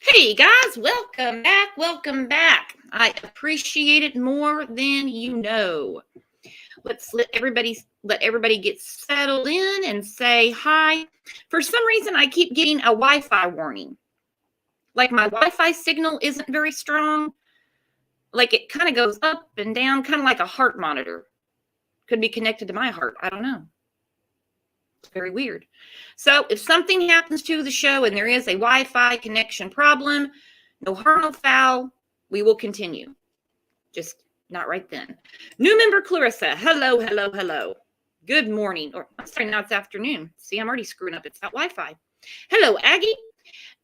Hey guys, welcome back. Welcome back. I appreciate it more than you know. Let's let everybody get settled in and say hi. For some reason, I keep getting a Wi-Fi warning. Like my Wi-Fi signal isn't very strong. Like it kind of goes up and down, kind of like a heart monitor. Could be connected to my heart. I don't know. It's very weird. So if something happens to the show and there is a Wi-Fi connection problem, no harm, no foul, we will continue. Just not right then. New member Clarissa, hello, hello, hello. Good morning. Or I'm sorry, now it's afternoon. See, I'm already screwing up. It's not Wi-Fi. Hello, Aggie.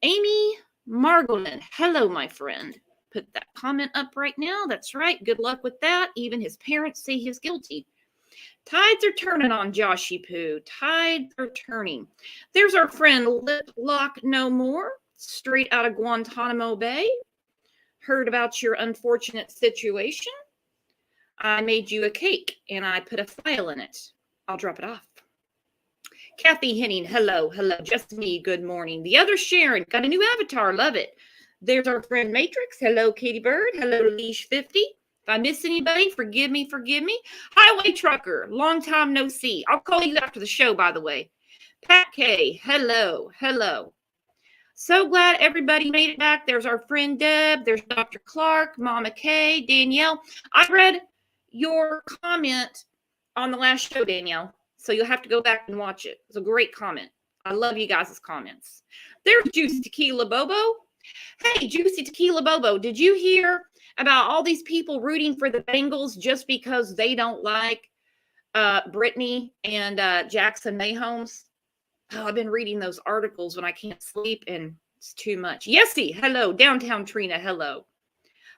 Amy Margolin, hello, my friend. Put that comment up right now. That's right. Good luck with that. Even his parents say he's guilty. Tides are turning on Joshy Poo. Tides are turning. There's our friend Lip Lock No More, straight out of Guantanamo Bay. Heard about your unfortunate situation. I made you a cake and I put a file in it. I'll drop it off. Kathy Henning, hello, hello. Just me, good morning. The other Sharon, got a new avatar, love it. There's our friend Matrix. Hello, Katie Bird. Hello, Leash 50. If I miss anybody, forgive me, forgive me. Highway Trucker, long time no see. I'll call you after the show, by the way. Pat K, hello, hello. So glad everybody made it back. There's our friend Deb. There's Dr. Clark, Mama K, Danielle. I read your comment on the last show, Danielle, so you'll have to go back and watch it. It's a great comment. I love you guys' comments. There's Juicy Tequila Bobo. Hey, Juicy Tequila Bobo, did you hear about all these people rooting for the Bengals just because they don't like Brittany and Jackson Mahomes? Oh, I've been reading those articles when I can't sleep, and it's too much. Yesy, hello. Downtown Trina, hello.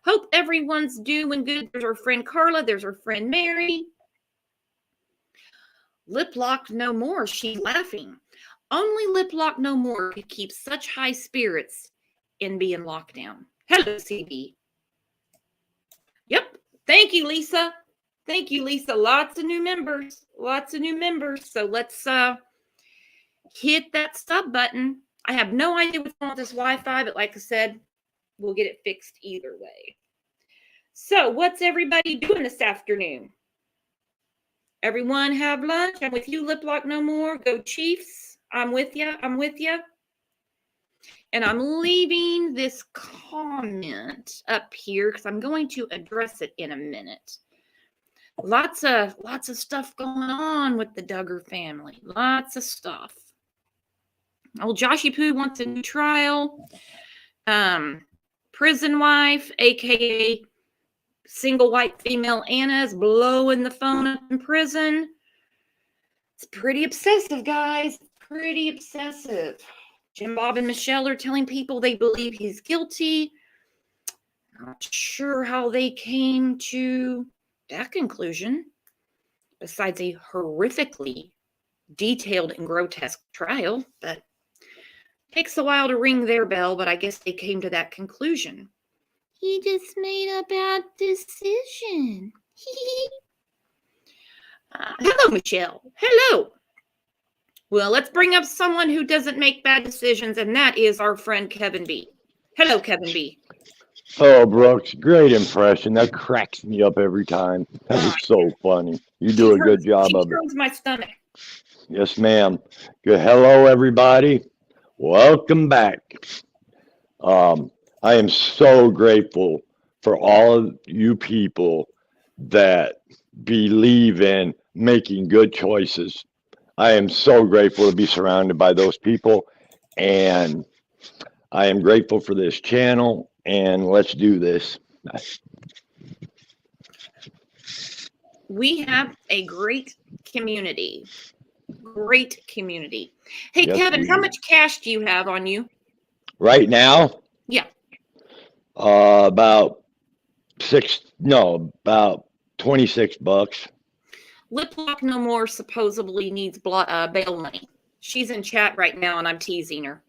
Hope everyone's doing good. There's our friend Carla. There's our friend Mary. Lip Lock No More. She's laughing. Only Lip Lock No More could keep such high spirits in being locked down. Hello, CB. Yep. Thank you, Lisa. Thank you, Lisa. Lots of new members. Lots of new members. So let's hit that sub button. I have no idea what's wrong with this Wi-Fi, but like I said, we'll get it fixed either way. So what's everybody doing this afternoon? Everyone have lunch? I'm with you, Lip Lock No More. Go Chiefs. I'm with you. I'm with you. And I'm leaving this comment up here because I'm going to address it in a minute. Lots of stuff going on with the Duggar family. Lots of stuff. Old Joshy Poo wants a new trial. Prison wife, aka single white female Anna, is blowing the phone up in prison. It's pretty obsessive, guys. Pretty obsessive. Jim Bob and Michelle are telling people they believe he's guilty. Not sure how they came to that conclusion, besides a horrifically detailed and grotesque trial, but takes a while to ring their bell, but I guess they came to that conclusion. He just made a bad decision. Hello, Michelle. Hello. Well, let's bring up someone who doesn't make bad decisions, and that is our friend Kevin B. Hello, Kevin B. Oh, Brooks, great impression. That cracks me up every time. That Oh, is so funny. You she do a good hurts. job She of it. turns my stomach. Yes, ma'am. Good. Hello, everybody. Welcome back. Um, I am so grateful for all of you people that believe in making good choices. I am so grateful to be surrounded by those people, and I am grateful for this channel. And let's do this. We have a great community. Great community. Hey, Yes, Kevin, we how do. much cash do you have on you? Right now, Yeah. about about 26 bucks. Lip Lock No More supposedly needs bail money. She's in chat right now, and I'm teasing her.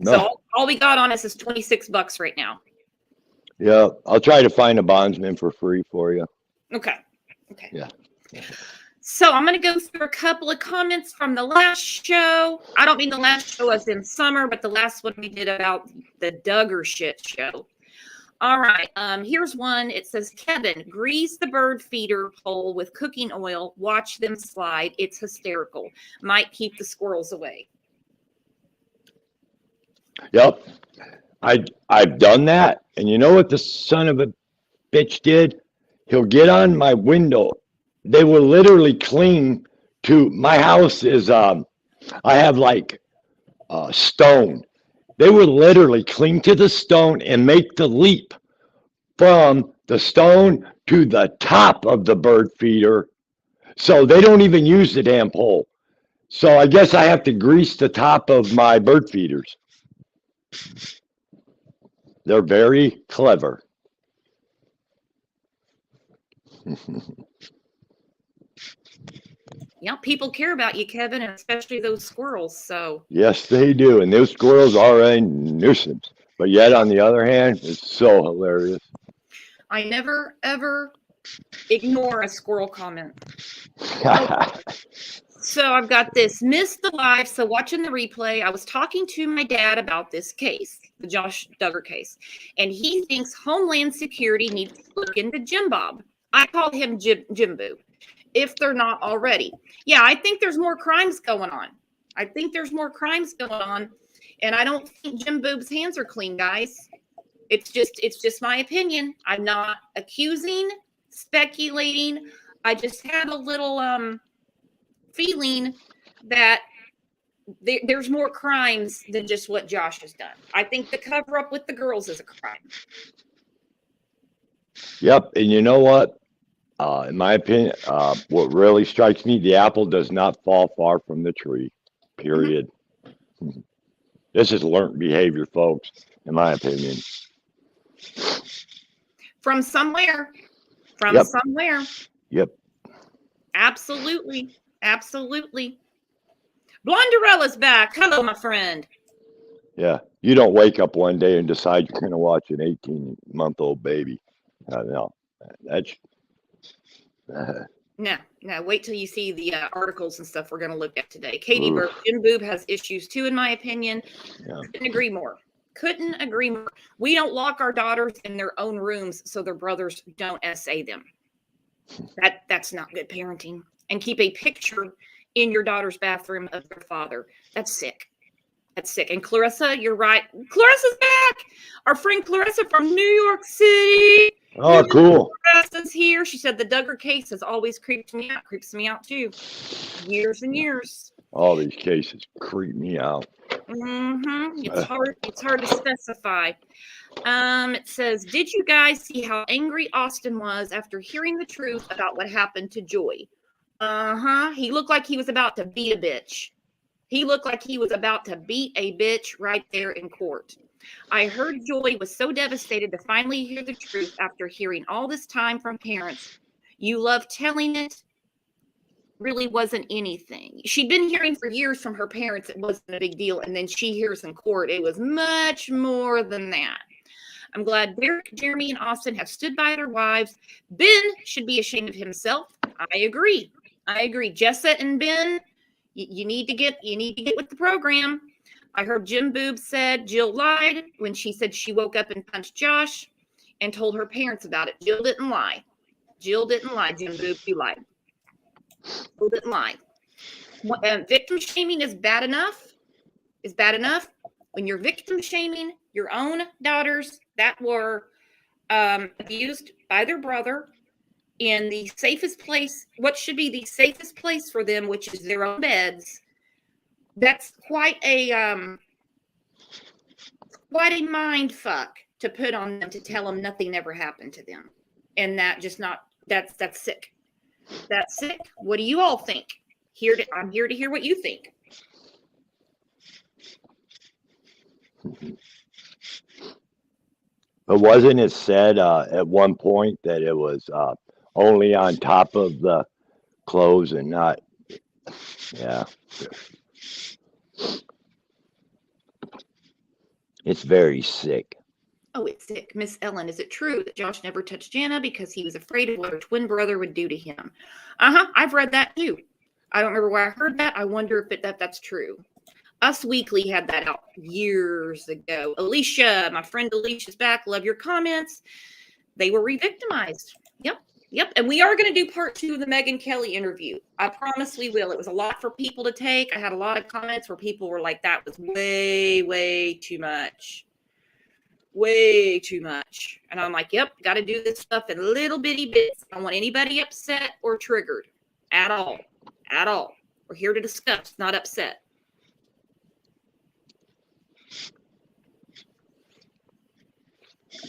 So No, all we got on us is 26 bucks right now. yeah, I'll try to find a bondsman for free for you. Okay. Okay. Yeah. So I'm going to go through a couple of comments from the last show. I don't mean the last show as in summer, but the last one we did about the Duggar shit show. All right. Here's one. It says, Kevin, grease the bird feeder hole with cooking oil. Watch them slide. It's hysterical. Might keep the squirrels away. Yep. I've done that, and you know what the son of a bitch did? He'll get on my window. They will literally cling to my house. Is I have like stone. They will literally cling to the stone and make the leap from the stone to the top of the bird feeder. So they don't even use the damn pole. So I guess I have to grease the top of my bird feeders. They're very clever. Yeah, people care about you, Kevin, and especially those squirrels. So Yes, they do. And those squirrels are a nuisance. But yet, on the other hand, it's so hilarious. I never, ever ignore a squirrel comment. Oh, so I've got this. Missed the live, so watching the replay. I was talking to my dad about this case, the Josh Duggar case, and he thinks Homeland Security needs to look into Jim Bob. I call him Jimbo, if they're not already. Yeah, I think there's more crimes going on. I think there's more crimes going on, and I don't think Jim Boob's hands are clean, guys. It's just my opinion. I'm not accusing, speculating. I just have a little feeling that there's more crimes than just what Josh has done. I think the cover up with the girls is a crime. Yep. And you know what? In my opinion, what really strikes me, the apple does not fall far from the tree. Mhm. Period. This is learned behavior, folks, in my opinion. From somewhere. From Yep. somewhere. Yep. Absolutely. Absolutely. Blonderella's back. Hello, my friend. Yeah. You don't wake up one day and decide you're going to watch an 18-month-old baby. No. That's. No, wait till you see the articles and stuff we're going to look at today. Katie Burke, Jim Boob has issues too, in my opinion. Yeah. Couldn't agree more. Couldn't agree more. We don't lock our daughters in their own rooms so their brothers don't SA them. That's not good parenting. And keep a picture in your daughter's bathroom of their father. That's sick. That's sick. And Clarissa, you're right. Clarissa's back. Our friend Clarissa from New York City. Oh, cool. Clarissa's here. She said the Duggar case has always creeped me out. Creeps me out too. Years and years. All these cases creep me out. Mm-hmm. It's hard to specify. It says, did you guys see how angry Austin was after hearing the truth about what happened to Joy? Uh-huh. He looked like he was about to beat a bitch. He looked like he was about to beat a bitch right there in court. I heard Joy was so devastated to finally hear the truth after hearing all this time from parents. You love telling it. Really wasn't anything. She'd been hearing for years from her parents it wasn't a big deal, and then she hears in court it was much more than that. I'm glad Derek, Jeremy, and Austin have stood by their wives. Ben should be ashamed of himself. I agree. Jessa and Ben, you need to get with the program. I heard Jim Boob said Jill lied when she said she woke up and punched Josh. and told her parents about it. Jill didn't lie. Jill didn't lie, Jim Boob. You lied. Jill didn't lie. Victim shaming is bad enough. Is bad enough. When you're victim shaming your own daughters that were abused by their brother in the safest place, what should be the safest place for them, which is their own beds, that's quite a mind fuck to put on them, to tell them nothing ever happened to them. And that's sick. That's sick. What do you all think? I'm here to hear what you think. But wasn't it said at one point that it was only on top of the clothes and not? Yeah. It's very sick. Oh, it's sick. Miss Ellen, is it true that Josh never touched Jana because he was afraid of what her twin brother would do to him? I've read that too. I don't remember where I heard that. I wonder if that's true. Us Weekly had that out years ago. Alicia, my friend Alicia's back. Love your comments. They were re-victimized. Yep. And we are going to do part 2 of the Megyn Kelly interview. I promise we will. It was a lot for people to take. I had a lot of comments where people were like, that was way, way too much. Way too much. And I'm like, yep, got to do this stuff in little bitty bits. I don't want anybody upset or triggered at all. At all. We're here to discuss, not upset.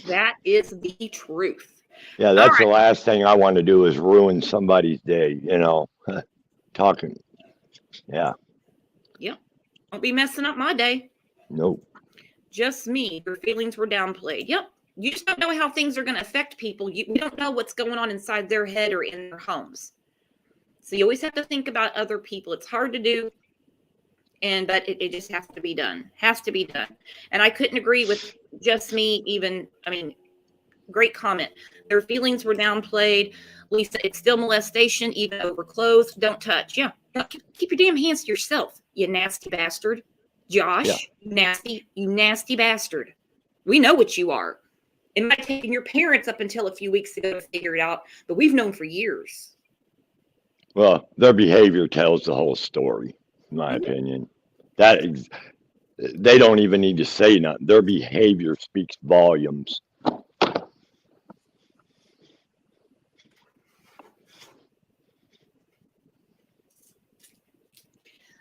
That is the truth. Yeah, that's the last thing I want to do is ruin somebody's day, talking. Yeah. Yep. Don't be messing up my day. Nope. Just me. Your feelings were downplayed. Yep. You just don't know how things are going to affect people. We don't know what's going on inside their head or in their homes. So you always have to think about other people. It's hard to do, but it just has to be done. Has to be done. And I couldn't agree with just me even. Great comment. Their feelings were downplayed. Lisa, it's still molestation, even over clothes. Don't touch. Yeah. Keep your damn hands to yourself, you nasty bastard. Josh, yeah. You nasty bastard. We know what you are. It might have taken your parents up until a few weeks ago to figure it out, but we've known for years. Well, their behavior tells the whole story, in my opinion. They don't even need to say nothing. Their behavior speaks volumes.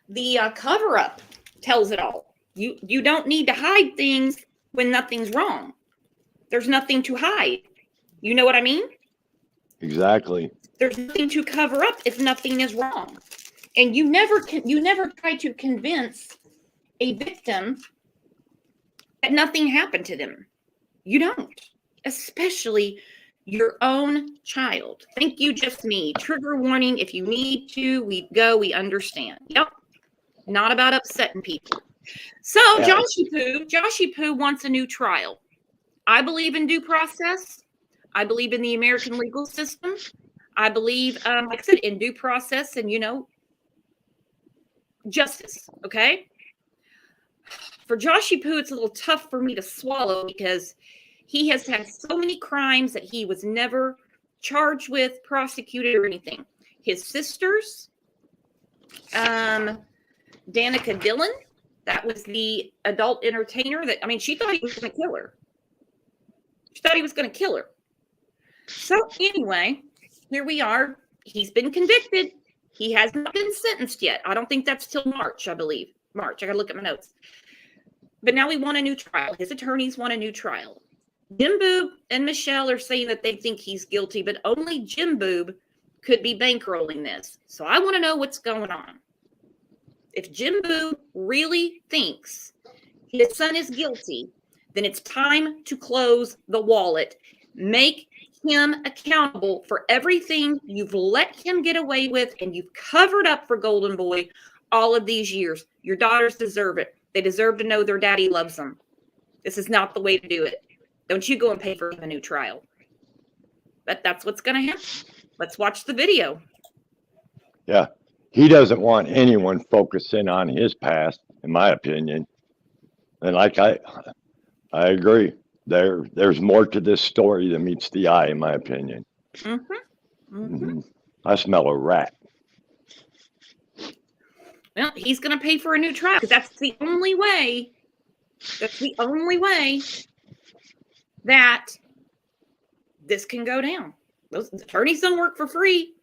The cover-up tells it all. You don't need to hide things when nothing's wrong. There's nothing to hide. You know what I mean? Exactly. There's nothing to cover up if nothing is wrong. And you never try to convince a victim that nothing happened to them. You don't. Especially your own child. Thank you, just me. Trigger warning. If you need to, we understand. Yep. Not about upsetting people. So Joshy Poo wants a new trial. I believe in due process. I believe in the American legal system. I believe, like I said, in due process and, justice. Okay. For Joshy Poo, it's a little tough for me to swallow because he has had so many crimes that he was never charged with, prosecuted, or anything. His sisters, Danica Dillon, that was the adult entertainer she thought he was going to kill her. She thought he was going to kill her. So anyway, here we are. He's been convicted. He has not been sentenced yet. I don't think that's till March, I believe. March. I got to look at my notes. But now we want a new trial. His attorneys want a new trial. Jim Boob and Michelle are saying that they think he's guilty, but only Jim Boob could be bankrolling this. So I want to know what's going on. If Jim Boob really thinks his son is guilty, then it's time to close the wallet. Make him accountable for everything you've let him get away with and you've covered up for Golden Boy all of these years. Your daughters deserve it. They deserve to know their daddy loves them. This is not the way to do it. Don't you go and pay for a new trial. But that's what's going to happen. Let's watch the video. Yeah. He doesn't want anyone focusing on his past, in my opinion. And I agree. there's more to this story than meets the eye, in my opinion. Mm-hmm. Mm-hmm. I smell a rat. Well, he's going to pay for a new trial because that's the only way. That's the only way that this can go down. Those attorneys don't work for free.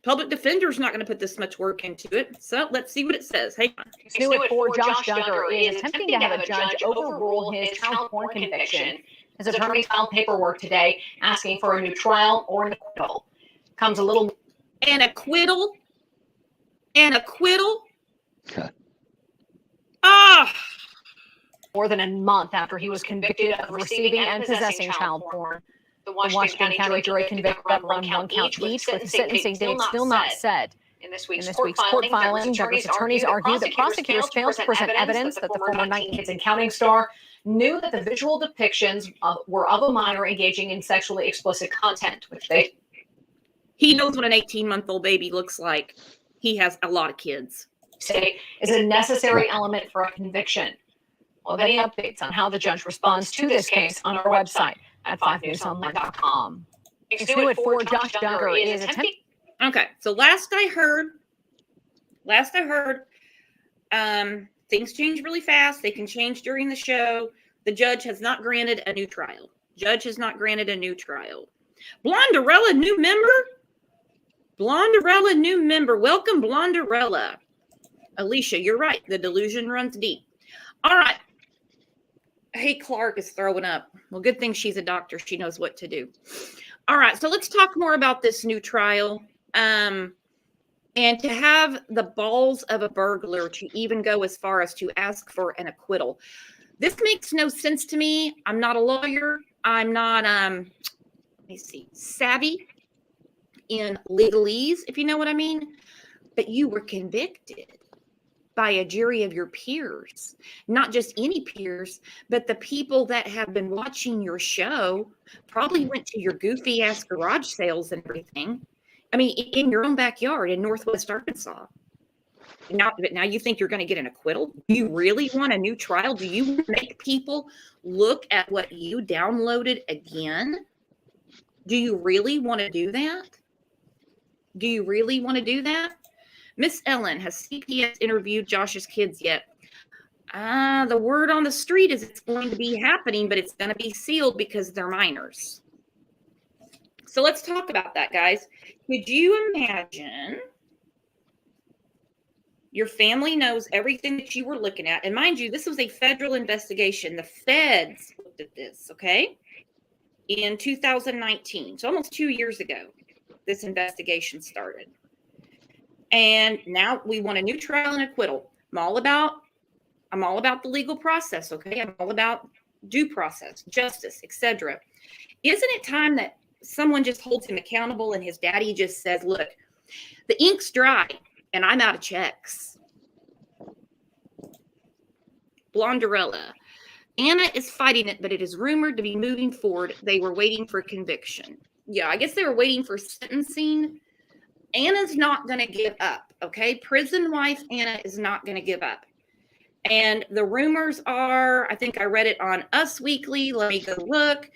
Public defender's not going to put this much work into it. So let's see what it says. Hang on. New at 4, Josh Duggar is attempting to have a judge overrule his child porn conviction. His attorney filed paperwork today asking for a new trial or an acquittal. Comes a little... An acquittal? An acquittal? Ah! More than a month after he was convicted of receiving and possessing child porn. The Washington County jury convicted them on one count each, with sentencing dates still not set. In this week's court filing, Duggar's attorneys argue that prosecutors failed to present evidence that the former 19 Kids and Counting star knew that the visual depictions were of a minor engaging in sexually explicit content, which they... He knows what an 18-month-old baby looks like. He has a lot of kids. Say is a necessary element for a conviction. Well, any updates on how the judge responds to this case on our website at 5newsonline.com. New at 4, Josh Duggar is attempting... Okay, so last I heard, things change really fast. They can change during the show. The judge has not granted a new trial. Blonderella, new member? Blonderella, new member. Welcome, Blonderella. Alicia, you're right. The delusion runs deep. All right. Hey, Clark is throwing up. Well, good thing she's a doctor. She knows what to do. All right, so let's talk more about this new trial. And to have the balls of a burglar to even go as far as to ask for an acquittal. This makes no sense to me. I'm not a lawyer. I'm not, savvy in legalese, if you know what I mean. But you were convicted by a jury of your peers, not just any peers, but the people that have been watching your show, probably went to your goofy ass garage sales and everything. I mean, in your own backyard in Northwest Arkansas. Now you think you're going to get an acquittal? Do you really want a new trial? Do you make people look at what you downloaded again? Do you really want to do that? Miss Ellen, has CPS interviewed Josh's kids yet? The word on the street is it's going to be happening, but it's going to be sealed because they're minors. So let's talk about that, guys. Could you imagine your family knows everything that you were looking at? And mind you, this was a federal investigation. The feds looked at this, okay? In 2019, so almost 2 years ago, this investigation started. And now we want a new trial and acquittal. I'm all about the legal process, okay? I'm all about due process, justice, etc. Isn't it time that someone just holds him accountable and his daddy just says, look, the ink's dry and I'm out of checks? Blonderella. Anna is fighting it, but it is rumored to be moving forward. They were waiting for conviction. Yeah, I guess they were waiting for sentencing. Anna's not going to give up, okay? Prison wife Anna is not going to give up. And the rumors are, I think I read it on Us Weekly. Let me go look.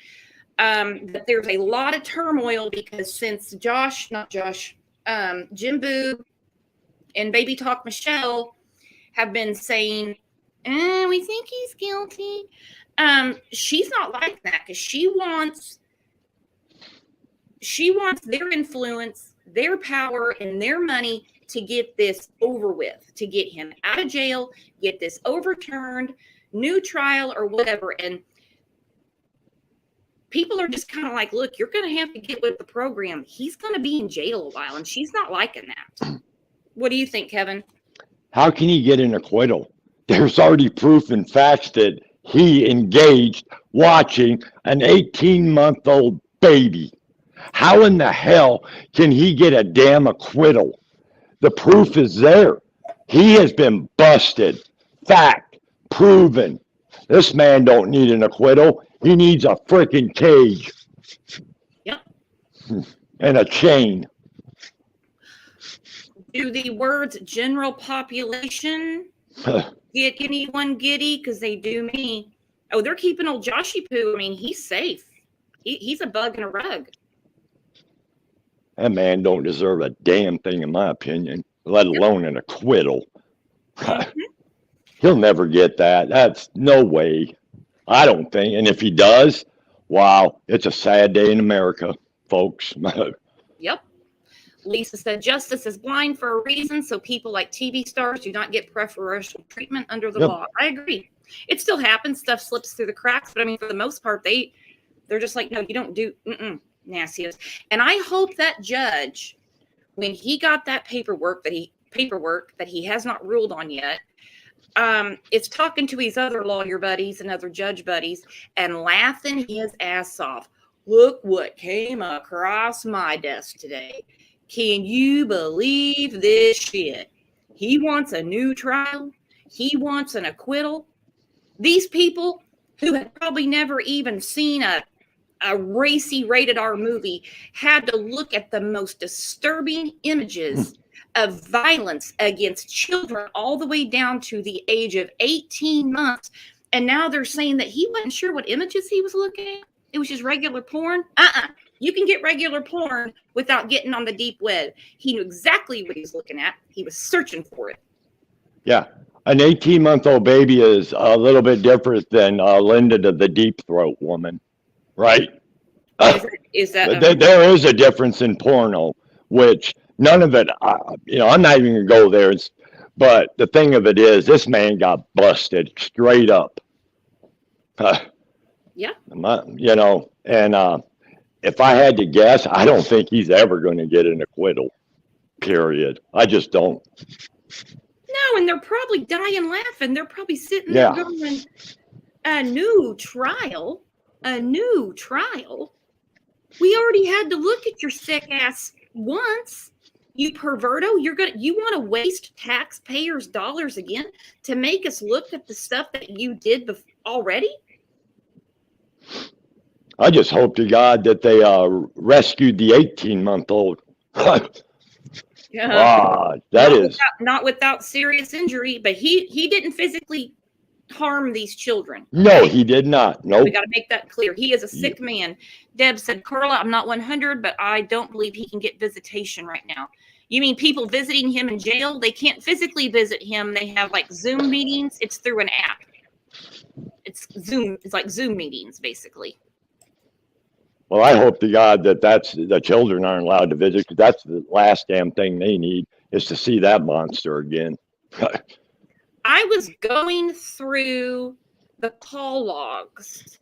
That there's a lot of turmoil because since Jimbo and Baby Talk Michelle have been saying, we think he's guilty. She's not like that because she wants their influence, their power, and their money to get this over with, to get him out of jail, get this overturned, new trial or whatever. And people are just kind of like, look, you're going to have to get with the program. He's going to be in jail a while, and she's not liking that. What do you think, Kevin? How can he get an acquittal? There's already proof and facts that he engaged watching an 18-month-old baby. How in the hell can he get a damn acquittal? The proof is there. He has been busted. Fact. Proven. This man don't need an acquittal. He needs a freaking cage. Yep. And a chain. Do the words general population get anyone giddy? Because they do me. Oh, they're keeping old Joshy Poo. I mean, he's safe. He's a bug in a rug. That man don't deserve a damn thing, in my opinion, let alone an acquittal. Mm-hmm. He'll never get that. That's no way. I don't think. And if he does, wow, it's a sad day in America, folks. Yep. Lisa said, justice is blind for a reason, so people like TV stars do not get preferential treatment under the law. I agree. It still happens. Stuff slips through the cracks, but I mean, for the most part, they're just like, no, you don't do nasty. And I hope that judge, when he got that paperwork that he has not ruled on yet, is talking to his other lawyer buddies and other judge buddies and laughing his ass off. Look what came across my desk today. Can you believe this shit? He wants a new trial. He wants an acquittal. These people who had probably never even seen a racy rated R movie had to look at the most disturbing images of violence against children all the way down to the age of 18 months. And now they're saying that he wasn't sure what images he was looking at. It was just regular porn. You can get regular porn without getting on the deep web. He knew exactly what he was looking at. He was searching for it. Yeah. An 18-month-old baby is a little bit different than Linda, the deep throat woman, right? Is that there is a difference in porno, which none of it, I'm not even going to go there. But the thing of it is, this man got busted straight up. Yeah. And if I had to guess, I don't think he's ever going to get an acquittal, period. I just don't. No, and they're probably dying laughing. They're probably sitting there going, a new trial. We already had to look at your sick ass once. You perverto, you want to waste taxpayers' dollars again to make us look at the stuff that you did already? I just hope to God that they rescued the 18-month-old. Not without serious injury, but he didn't physically harm these children. No, he did not. No, we got to make that clear. He is a sick man. Deb said, Carla, I'm not 100, but I don't believe he can get visitation right now. You mean people visiting him in jail? They can't physically visit him. They have like Zoom meetings. It's through an app. It's Zoom. It's like Zoom meetings, basically. Well, I hope to God that the children aren't allowed to visit, because that's the last damn thing they need is to see that monster again. I was going through the call logs.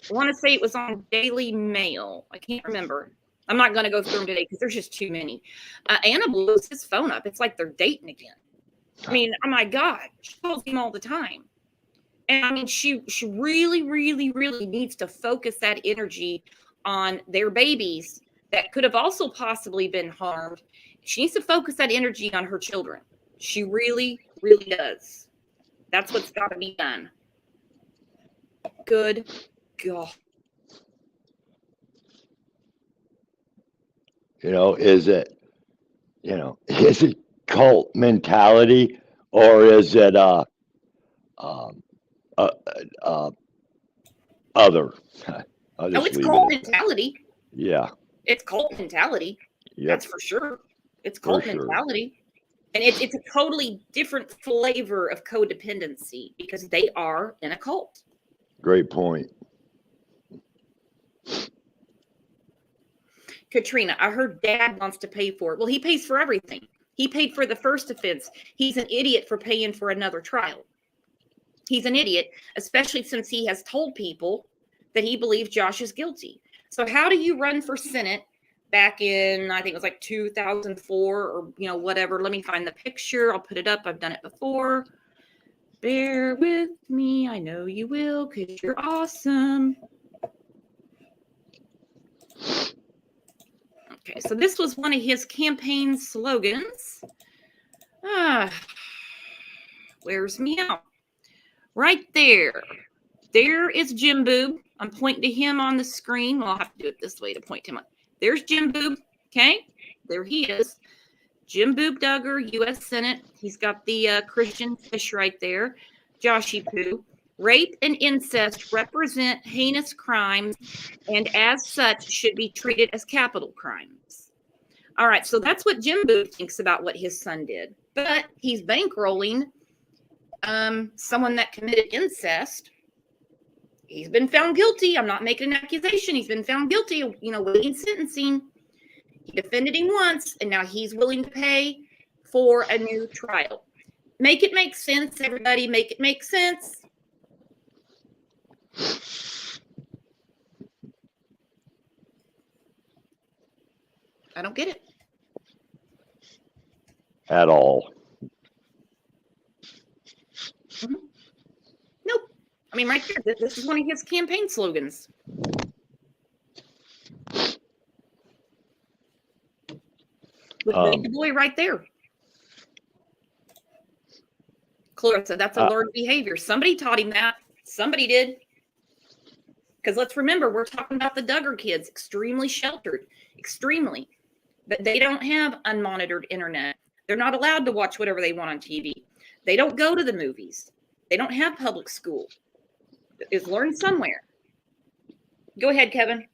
I want to say it was on Daily Mail. I can't remember. I'm not going to go through them today because there's just too many. Anna blows his phone up. It's like they're dating again. I mean, oh my God, she calls him all the time. And I mean, she really, really, really needs to focus that energy on their babies that could have also possibly been harmed. She needs to focus that energy on her children. She really, really does. That's what's got to be done. Good God. Is it cult mentality, or is it other? It's cult mentality. Yeah. It's cult mentality. Yep. That's for sure. It's cult mentality. Sure. And it's a totally different flavor of codependency because they are in a cult. Great point. Katrina, I heard Dad wants to pay for it. Well, he pays for everything. He paid for the first offense. He's an idiot for paying for another trial. He's an idiot, especially since he has told people that he believes Josh is guilty. So how do you run for Senate back in, I think it was like 2004 or, whatever. Let me find the picture. I'll put it up. I've done it before. Bear with me. I know you will because you're awesome. Okay, so this was one of his campaign slogans. Wears me out. Right there. There is Jim Boob. I'm pointing to him on the screen. Well, I'll have to do it this way to point to him. There's Jim Boob. Okay, there he is. Jim Boob Duggar, U.S. Senate. He's got the Christian fish right there. Joshy Poo. Rape and incest represent heinous crimes and as such should be treated as capital crimes. All right, so that's what Jim Booth thinks about what his son did. But he's bankrolling someone that committed incest. He's been found guilty. I'm not making an accusation. He's been found guilty, waiting sentencing. He defended him once, and now he's willing to pay for a new trial. Make it make sense, everybody. Make it make sense. I don't get it. At all. Mm-hmm. Nope. I mean, right there, this is one of his campaign slogans. With baby boy right there. Clarissa, that's a learned behavior. Somebody taught him that. Somebody did. Because let's remember, we're talking about the Duggar kids, extremely sheltered, extremely. But they don't have unmonitored internet. They're not allowed to watch whatever they want on TV. They don't go to the movies. They don't have public school. It's learned somewhere. Go ahead, Kevin.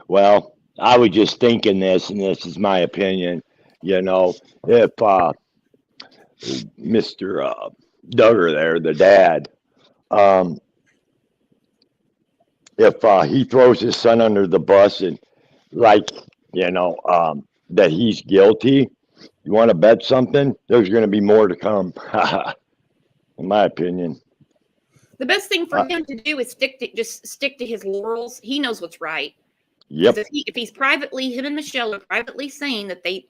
Well, I was just thinking this, and this is my opinion. If Mr. Duggar there, the dad, if he throws his son under the bus and that he's guilty, you want to bet something? There's going to be more to come, in my opinion. The best thing for him to do is stick to his laurels. He knows what's right. Yep. If he's privately, him and Michelle are privately saying that they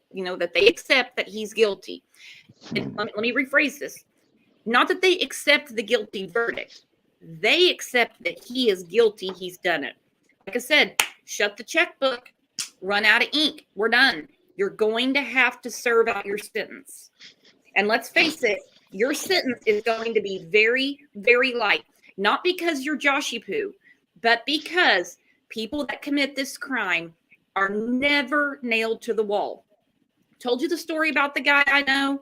accept that he's guilty. And let me rephrase this. Not that they accept the guilty verdict. They accept that he is guilty. He's done it. Like I said, shut the checkbook, run out of ink. We're done. You're going to have to serve out your sentence. And let's face it, your sentence is going to be very, very light. Not because you're Joshy Poo, but because people that commit this crime are never nailed to the wall. Told you the story about the guy I know.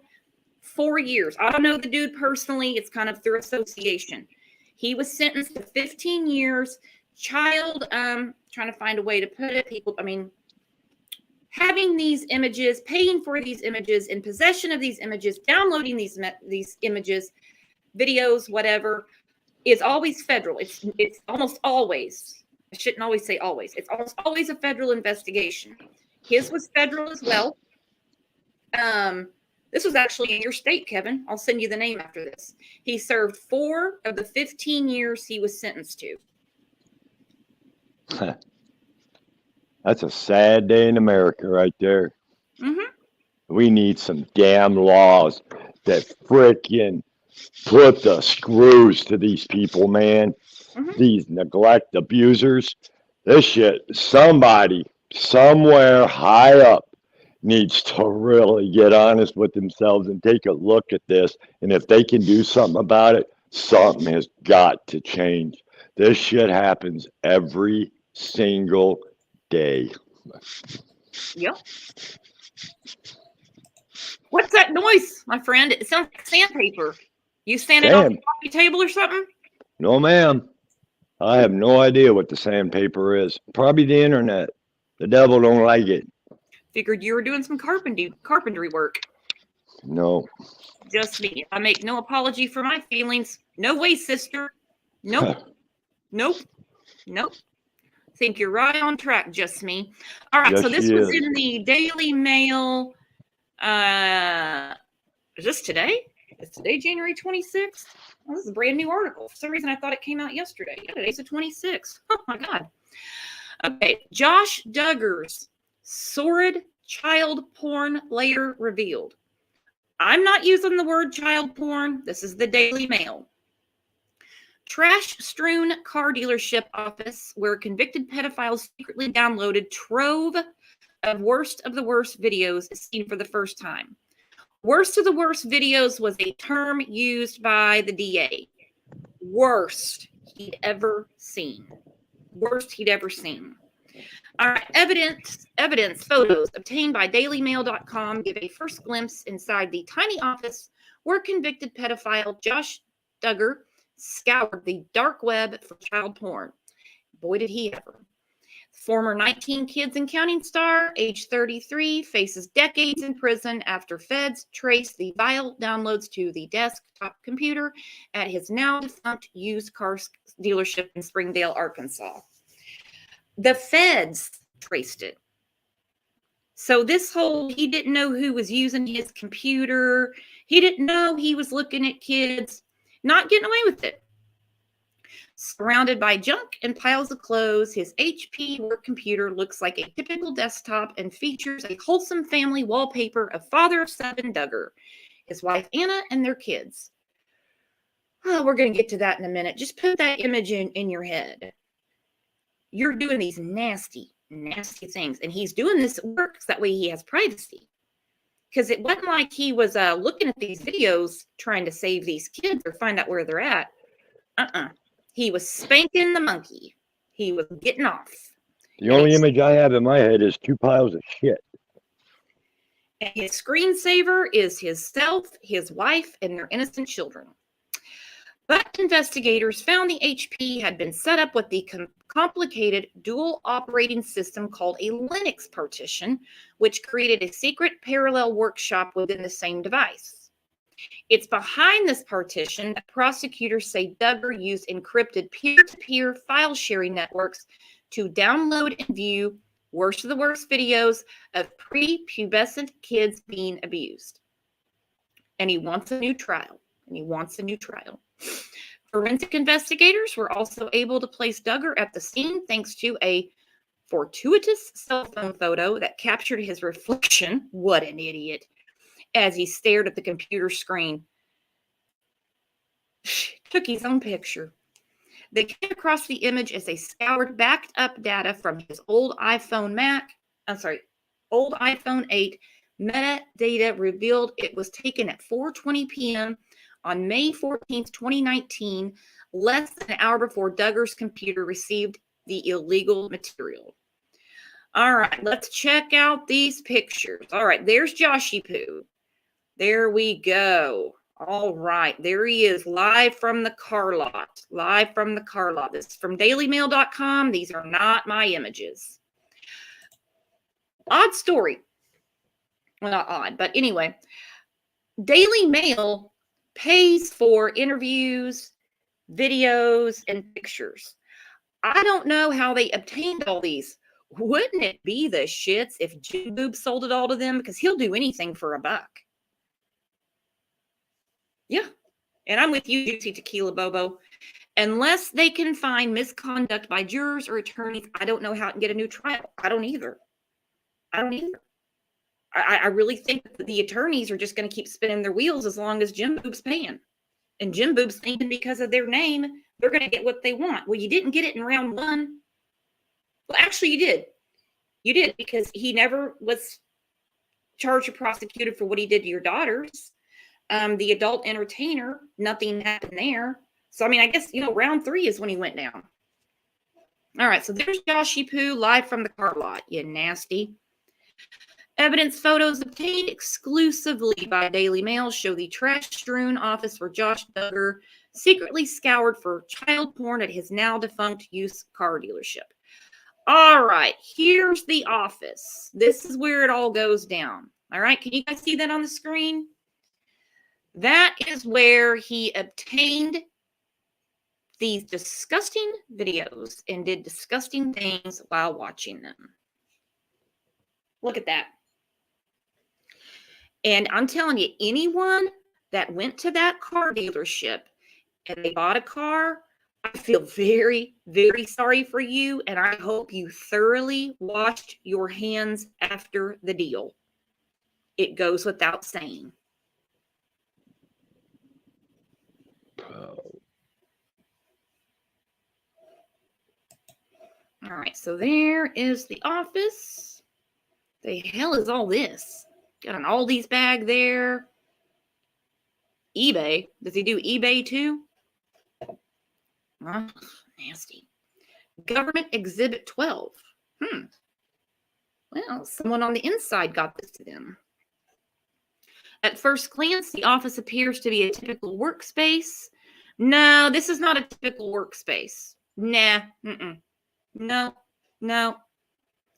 4 years. I don't know the dude personally. It's kind of through association. He was sentenced to 15 years. Child, trying to find a way to put it. Having these images, paying for these images, in possession of these images, downloading these images, videos, whatever, is always federal. It's almost always. I shouldn't always say always. It's almost always a federal investigation. His was federal as well. This was actually in your state, Kevin. I'll send you the name after this. He served 4 of the 15 years he was sentenced to. That's a sad day in America right there. Mm-hmm. We need some damn laws that frickin' put the screws to these people, man. Mm-hmm. These neglect abusers. This shit, somebody, somewhere high up needs to really get honest with themselves and take a look at this. And if they can do something about it, something has got to change. This shit happens every single day. Yep. What's that noise, my friend? It sounds like sandpaper. You standing on the coffee table or something? No, ma'am. I have no idea what the sandpaper is. Probably the internet. The devil don't like it. Figured you were doing some carpentry work. No. Just me. I make no apology for my feelings. No way, sister. Nope. Nope. Think you're right on track, just me. All right, so this was in the Daily Mail. Is this today? Is today January 26th? Oh, this is a brand new article. For some reason, I thought it came out yesterday. Yeah, today's the 26th. Oh, my God. Okay, Josh Duggar's sordid child porn later revealed. I'm not using the word child porn. This is the Daily Mail. Trash-strewn car dealership office where convicted pedophiles secretly downloaded trove of the worst videos is seen for the first time. Worst of the worst videos was a term used by the DA. Worst he'd ever seen. Worst he'd ever seen. All right, evidence photos obtained by dailymail.com give a first glimpse inside the tiny office where convicted pedophile Josh Duggar scoured the dark web for child porn. Boy, did he ever. Former 19 Kids and Counting star, age 33, faces decades in prison after feds trace the vile downloads to the desktop computer at his now defunct used car dealership in Springdale, Arkansas. The feds traced it. So this whole, he didn't know who was using his computer. He didn't know he was looking at kids, not getting away with it. Surrounded by junk and piles of clothes, his HP work computer looks like a typical desktop and features a wholesome family wallpaper of father of 7, Duggar, his wife Anna, and their kids. Oh, we're going to get to that in a minute. Just put that image in your head. You're doing these nasty, nasty things. And he's doing this at work so that way he has privacy. Because it wasn't like he was looking at these videos trying to save these kids or find out where they're at. He was spanking the monkey. He was getting off. The only image I have in my head is 2 piles of shit. And his screensaver is his self, his wife, and their innocent children. But investigators found the HP had been set up with the complicated dual operating system called a Linux partition, which created a secret parallel workshop within the same device. It's behind this partition that prosecutors say Duggar used encrypted peer-to-peer file sharing networks to download and view worst of the worst videos of prepubescent kids being abused. And he wants a new trial. Forensic investigators were also able to place Duggar at the scene thanks to a fortuitous cell phone photo that captured his reflection. What an idiot. As he stared at the computer screen. Took his own picture. They came across the image as they scoured backed up data from his old iPhone 8. Metadata revealed it was taken at 4:20 p.m. on May 14th, 2019, less than an hour before Duggar's computer received the illegal material. All right, let's check out these pictures. All right, there's Joshy Poo. There we go. All right, there he is, live from the car lot. This is from dailymail.com. These are not my images. Odd story. Well, not odd, but anyway. Daily Mail pays for interviews, videos, and pictures. I don't know how they obtained all these. Wouldn't it be the shits if Jim Boob sold it all to them? Because he'll do anything for $1. Yeah. And I'm with you, Juicy Tequila Bobo. Unless they can find misconduct by jurors or attorneys, I don't know how it can get a new trial. I don't either. I really think that the attorneys are just going to keep spinning their wheels as long as Jim Boob's paying. And Jim Boob's thinking because of their name, they're going to get what they want. Well, you didn't get it in round 1. Well, actually, you did. You did, because he never was charged or prosecuted for what he did to your daughters. The adult entertainer, nothing happened there. So, I mean, I guess, round 3 is when he went down. All right, so there's Joshy Poo live from the car lot, you nasty. Evidence photos obtained exclusively by Daily Mail show the trash-strewn office where Josh Duggar secretly scoured for child porn at his now-defunct used car dealership. All right, here's the office. This is where it all goes down. All right, can you guys see that on the screen? That is where he obtained these disgusting videos and did disgusting things while watching them. Look at that. And I'm telling you, anyone that went to that car dealership and they bought a car, I feel very, very sorry for you. And I hope you thoroughly washed your hands after the deal. It goes without saying. All right, so there is the office. The hell is all this? Got an Aldi's bag there. eBay. Does he do eBay too? Oh, nasty. Government Exhibit 12. Well, someone on the inside got this to them. At first glance, the office appears to be a typical workspace. No, this is not a typical workspace. Nah. Mm-mm. No. No.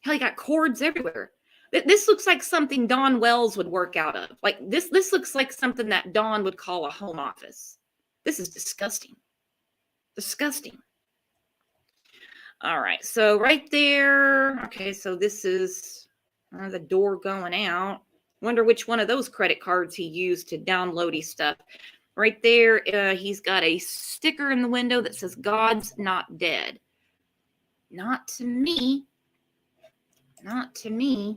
Hell, you got cords everywhere. This looks like something Don Wells would work out of. Like this looks like something that Don would call a home office. This is disgusting. Disgusting. All right, so right there. Okay, so this is the door going out. Wonder which one of those credit cards he used to download his stuff. Right there, he's got a sticker in the window that says God's not dead. Not to me. Not to me.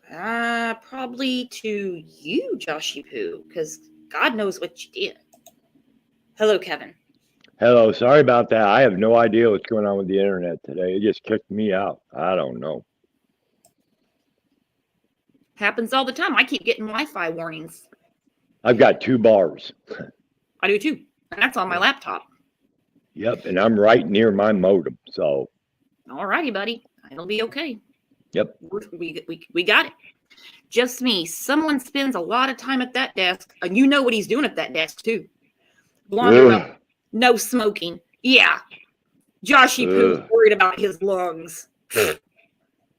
Probably to you, Joshy Poo, because God knows what you did. Hello, Kevin. Hello, sorry about that. I have no idea what's going on with the internet today. It just kicked me out. I don't know. Happens all the time. I keep getting Wi-Fi warnings. I've got 2 bars. I do too. And that's on my laptop. Yep, and I'm right near my modem. So. All righty, buddy. It'll be okay. Yep. We got it. Just me. Someone spends a lot of time at that desk, and you know what he's doing at that desk too. Blonde up. No smoking. Yeah. Joshy Poo's worried about his lungs.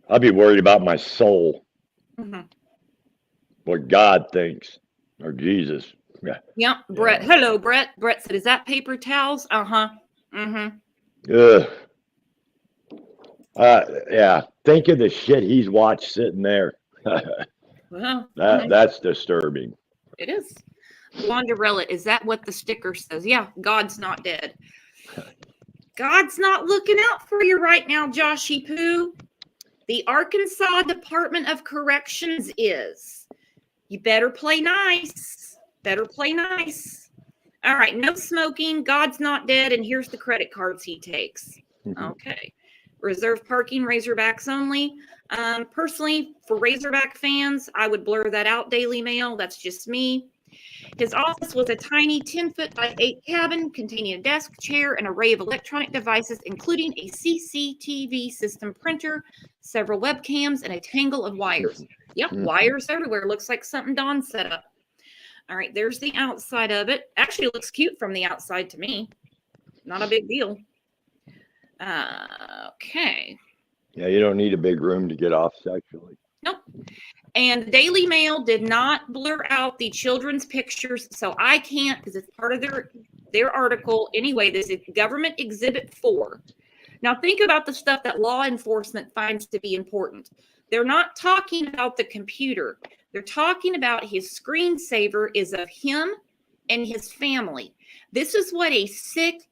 I'll be worried about my soul. Mm-hmm. What God thinks. Or Jesus. Yeah. Yep. Brett. Yeah. Hello, Brett. Brett said, is that paper towels? Uh-huh. Mm-hmm. Yeah. Think of the shit he's watched sitting there. Well, that's disturbing. It is. Wanderella, is that what the sticker says? Yeah, God's not dead. God's not looking out for you right now, Joshy Poo. The Arkansas Department of Corrections is. You better play nice. Better play nice. All right, no smoking. God's not dead. And here's the credit cards he takes. Okay. Reserve parking, Razorbacks only. Personally, for Razorback fans, I would blur that out, Daily Mail. That's just me. His office was a tiny 10-foot by 8 cabin containing a desk, chair, an array of electronic devices, including a CCTV system printer, several webcams, and a tangle of wires. Yep, wires everywhere. Looks like something Don set up. All right, there's the outside of it. Actually, it looks cute from the outside to me. Not a big deal. Okay. Yeah, you don't need a big room to get off sexually. Nope. And the Daily Mail did not blur out the children's pictures, so I can't, because it's part of their article. Anyway, this is Government Exhibit 4. Now think about the stuff that law enforcement finds to be important. They're not talking about the computer. They're talking about his screensaver is of him and his family. This is what a sick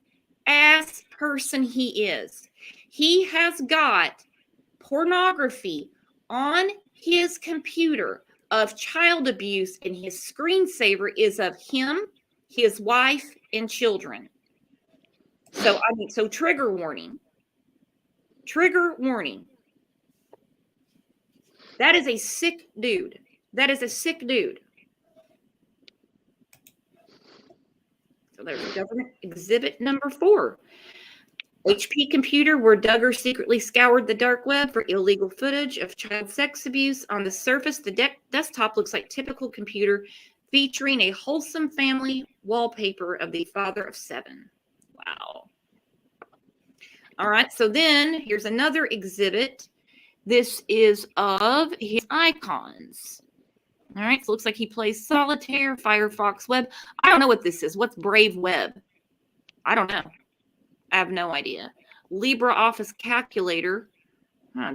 ass person he is. He has got pornography on his computer of child abuse, and his screensaver is of him, his wife, and children. So, so trigger warning. Trigger warning. That is a sick dude. That is a sick dude. So there's government exhibit number 4. HP computer where Duggar secretly scoured the dark web for illegal footage of child sex abuse. On the surface, the desktop looks like typical computer featuring a wholesome family wallpaper of the father of 7. Wow. All right, so then here's another exhibit. This is of his icons. All right, so it looks like he plays solitaire, Firefox web. I don't know what this is. What's Brave Web? I don't know. I have no idea. LibreOffice calculator.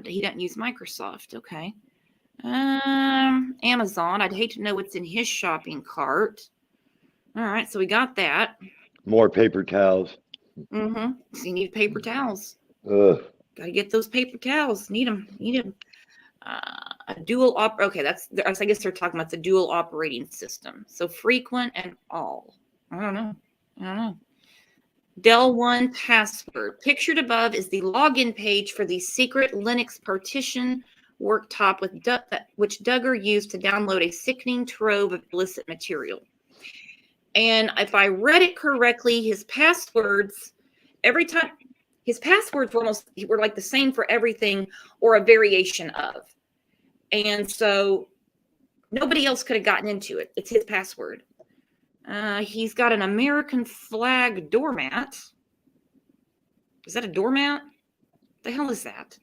He doesn't use Microsoft. Okay. Amazon. I'd hate to know what's in his shopping cart. All right, so we got that. More paper towels. Mm-hmm. So you need paper towels. Ugh. Got to get those paper towels. Need them. Need them. A dual okay, I guess they're talking about the dual operating system. So frequent and all. I don't know. Dell 1 password. Pictured above is the login page for the secret Linux partition worktop which Duggar used to download a sickening trove of illicit material. And if I read it correctly, his passwords, every time, his passwords were like the same for everything or a variation of. And so nobody else could have gotten into it. It's his password. He's got an American flag doormat. Is that a doormat? What the hell is that?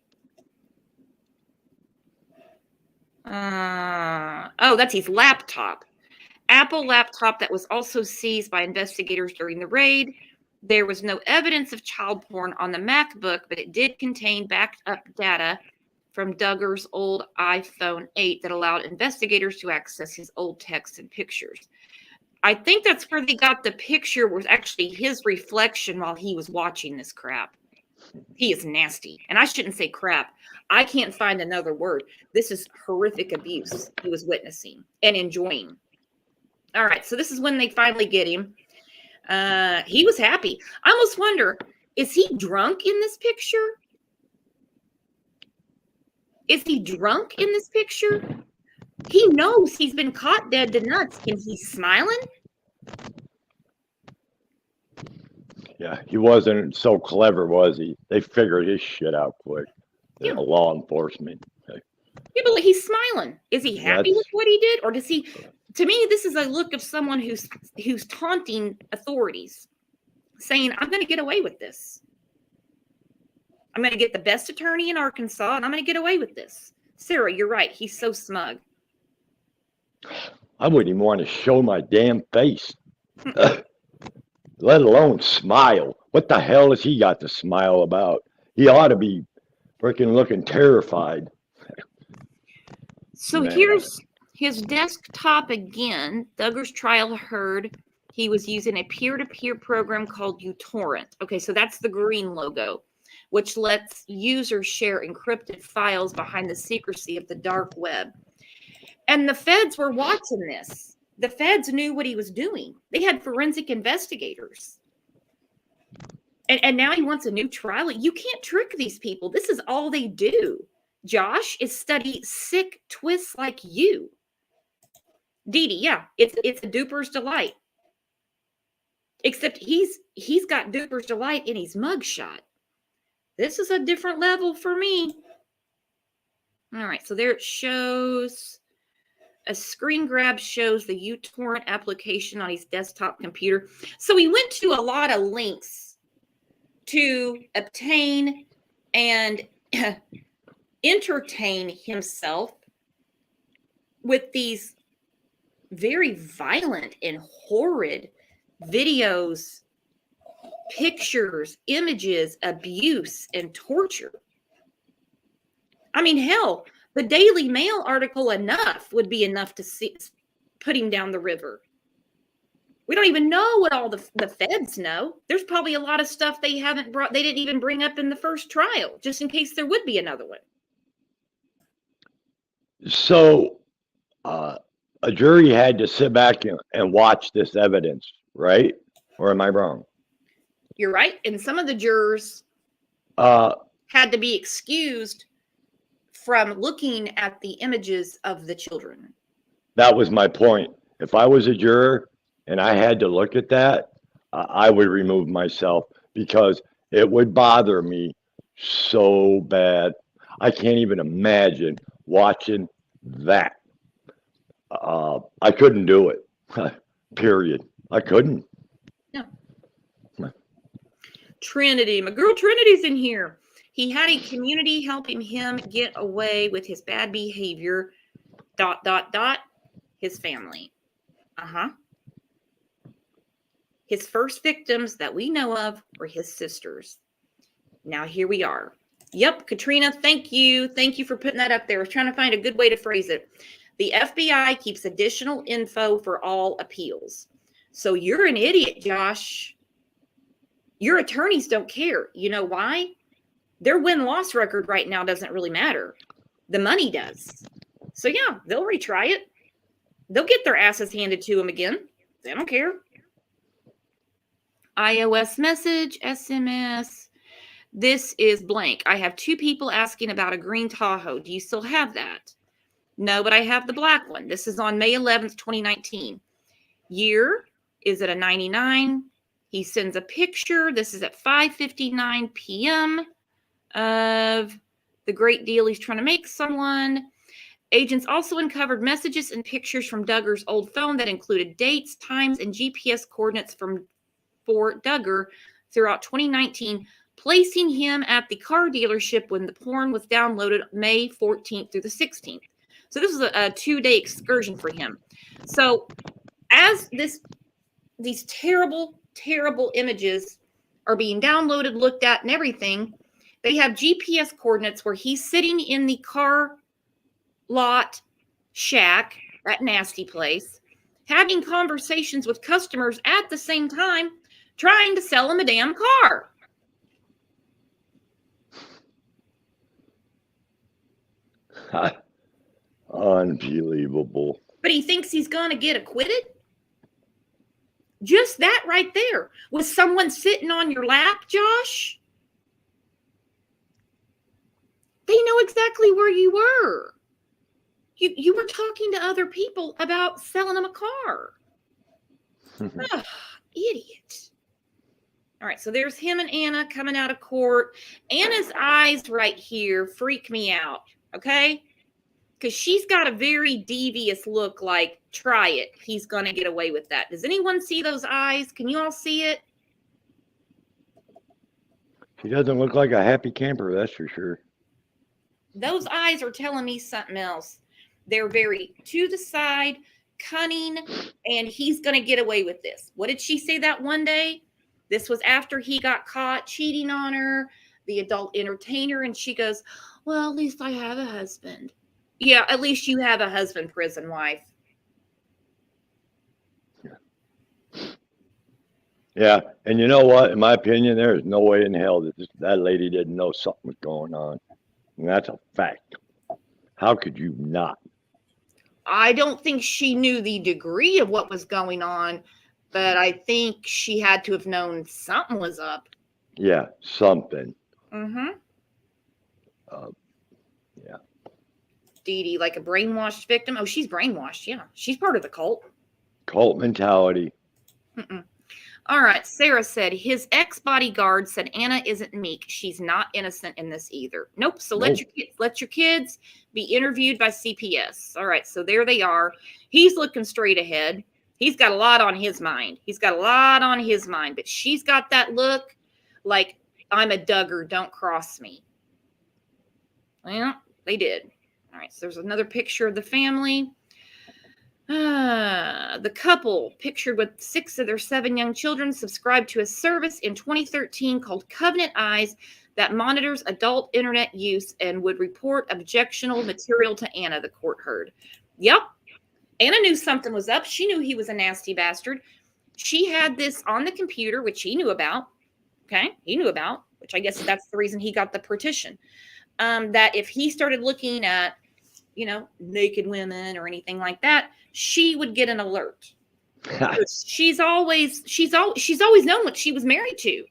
Oh, that's his laptop. Apple laptop that was also seized by investigators during the raid. There was no evidence of child porn on the MacBook, but it did contain backed up data from Duggar's old iPhone 8 that allowed investigators to access his old texts and pictures. I think that's where they got the picture was actually his reflection while he was watching this crap. He is nasty. And I shouldn't say crap. I can't find another word. This is horrific abuse he was witnessing and enjoying. All right, so this is when they finally get him. He was happy. I almost wonder, is he drunk in this picture? Is he drunk in this picture? He knows he's been caught dead to nuts. And he's smiling? Yeah, he wasn't so clever, was he? They figured his shit out quick. Yeah. Law enforcement. Yeah, but he's smiling. Is he happy with what he did? Or does he... To me, this is a look of someone who's taunting authorities, saying, I'm going to get away with this. I'm going to get the best attorney in Arkansas, and I'm going to get away with this. Sarah, you're right. He's so smug. I wouldn't even want to show my damn face, let alone smile. What the hell has he got to smile about? He ought to be freaking looking terrified. So here's his desktop again. Duggar's trial heard he was using a peer-to-peer program called uTorrent. Okay, so that's the green logo, which lets users share encrypted files behind the secrecy of the dark web. And the feds were watching this. The feds knew what he was doing. They had forensic investigators. And now he wants a new trial. You can't trick these people. This is all they do. Josh is study sick twists like you. Dee Dee, yeah, it's a duper's delight. Except he's got duper's delight in his mugshot. This is a different level for me. All right, so there it shows. A screen grab shows the uTorrent application on his desktop computer. So he went to a lot of links to obtain and entertain himself with these very violent and horrid videos, pictures, images, abuse, and torture. I mean, hell, the Daily Mail article enough would be enough to put him down the river. We don't even know what all the feds know. There's probably a lot of stuff they didn't even bring up in the first trial, just in case there would be another one. So a jury had to sit back and watch this evidence, right? Or am I wrong? You're right. And some of the jurors had to be excused from looking at the images of the children. That was my point. If I was a juror and I had to look at that, I would remove myself because it would bother me so bad. I can't even imagine watching that. I couldn't do it. Period. I couldn't. No. Trinity. My girl Trinity's in here. He had a community helping him get away with his bad behavior. ... His family. His first victims that we know of were his sisters. Now here we are. Yep, Katrina, thank you. Thank you for putting that up there. I was trying to find a good way to phrase it. The FBI keeps additional info for all appeals. So you're an idiot, Josh. Your attorneys don't care. You know why? Their win-loss record right now doesn't really matter. The money does. So yeah, they'll retry it. They'll get their asses handed to them again. They don't care. iOS message, SMS. This is blank. I have 2 people asking about a green Tahoe. Do you still have that? No, but I have the black one. This is on May 11th, 2019. Year, is it a 99? He sends a picture. This is at 5:59 p.m. of the great deal he's trying to make someone. Agents also uncovered messages and pictures from Duggar's old phone that included dates, times, and GPS coordinates for Duggar throughout 2019, placing him at the car dealership when the porn was downloaded May 14th through the 16th. So this was a 2-day excursion for him. So as these terrible, terrible images are being downloaded, looked at, and everything, they have GPS coordinates where he's sitting in the car lot shack, that nasty place, having conversations with customers at the same time, trying to sell them a damn car. Unbelievable. But he thinks he's going to get acquitted? Just that right there. Was someone sitting on your lap, Josh? They know exactly where you were. You were talking to other people about selling them a car. Oh, idiot. All right, so there's him and Anna coming out of court. Anna's eyes right here freak me out, okay? Because she's got a very devious look like, try it. He's going to get away with that. Does anyone see those eyes? Can you all see it? She doesn't look like a happy camper, that's for sure. Those eyes are telling me something else. They're very to the side, cunning, and he's going to get away with this. What did she say that one day? This was after he got caught cheating on her, the adult entertainer, and she goes, well, at least I have a husband. Yeah, at least you have a husband, prison wife. Yeah, and you know what? In my opinion, there is no way in hell that that lady didn't know something was going on. And that's a fact. How could you not? I don't think she knew the degree of what was going on, but I think she had to have known something was up. Yeah, something. Mm-hmm. Yeah. Dee Dee, like a brainwashed victim. Oh, she's brainwashed. Yeah, she's part of the cult. Cult mentality. Mm-mm. All right. Sarah said his ex-bodyguard said Anna isn't meek. She's not innocent in this either. Nope. So let your kids be interviewed by CPS. All right. So there they are. He's looking straight ahead. He's got a lot on his mind. But she's got that look like, I'm a Duggar. Don't cross me. Well, they did. All right. So there's another picture of the family. The couple, pictured with 6 of their 7 young children, subscribed to a service in 2013 called Covenant Eyes that monitors adult internet use and would report objectionable material to Anna, the court heard. Yep. Anna knew something was up. She knew he was a nasty bastard. She had this on the computer, which he knew about. Okay. He knew about, which I guess that's the reason he got the petition. That if he started looking at, naked women or anything like that, she would get an alert. she's always known what she was married to.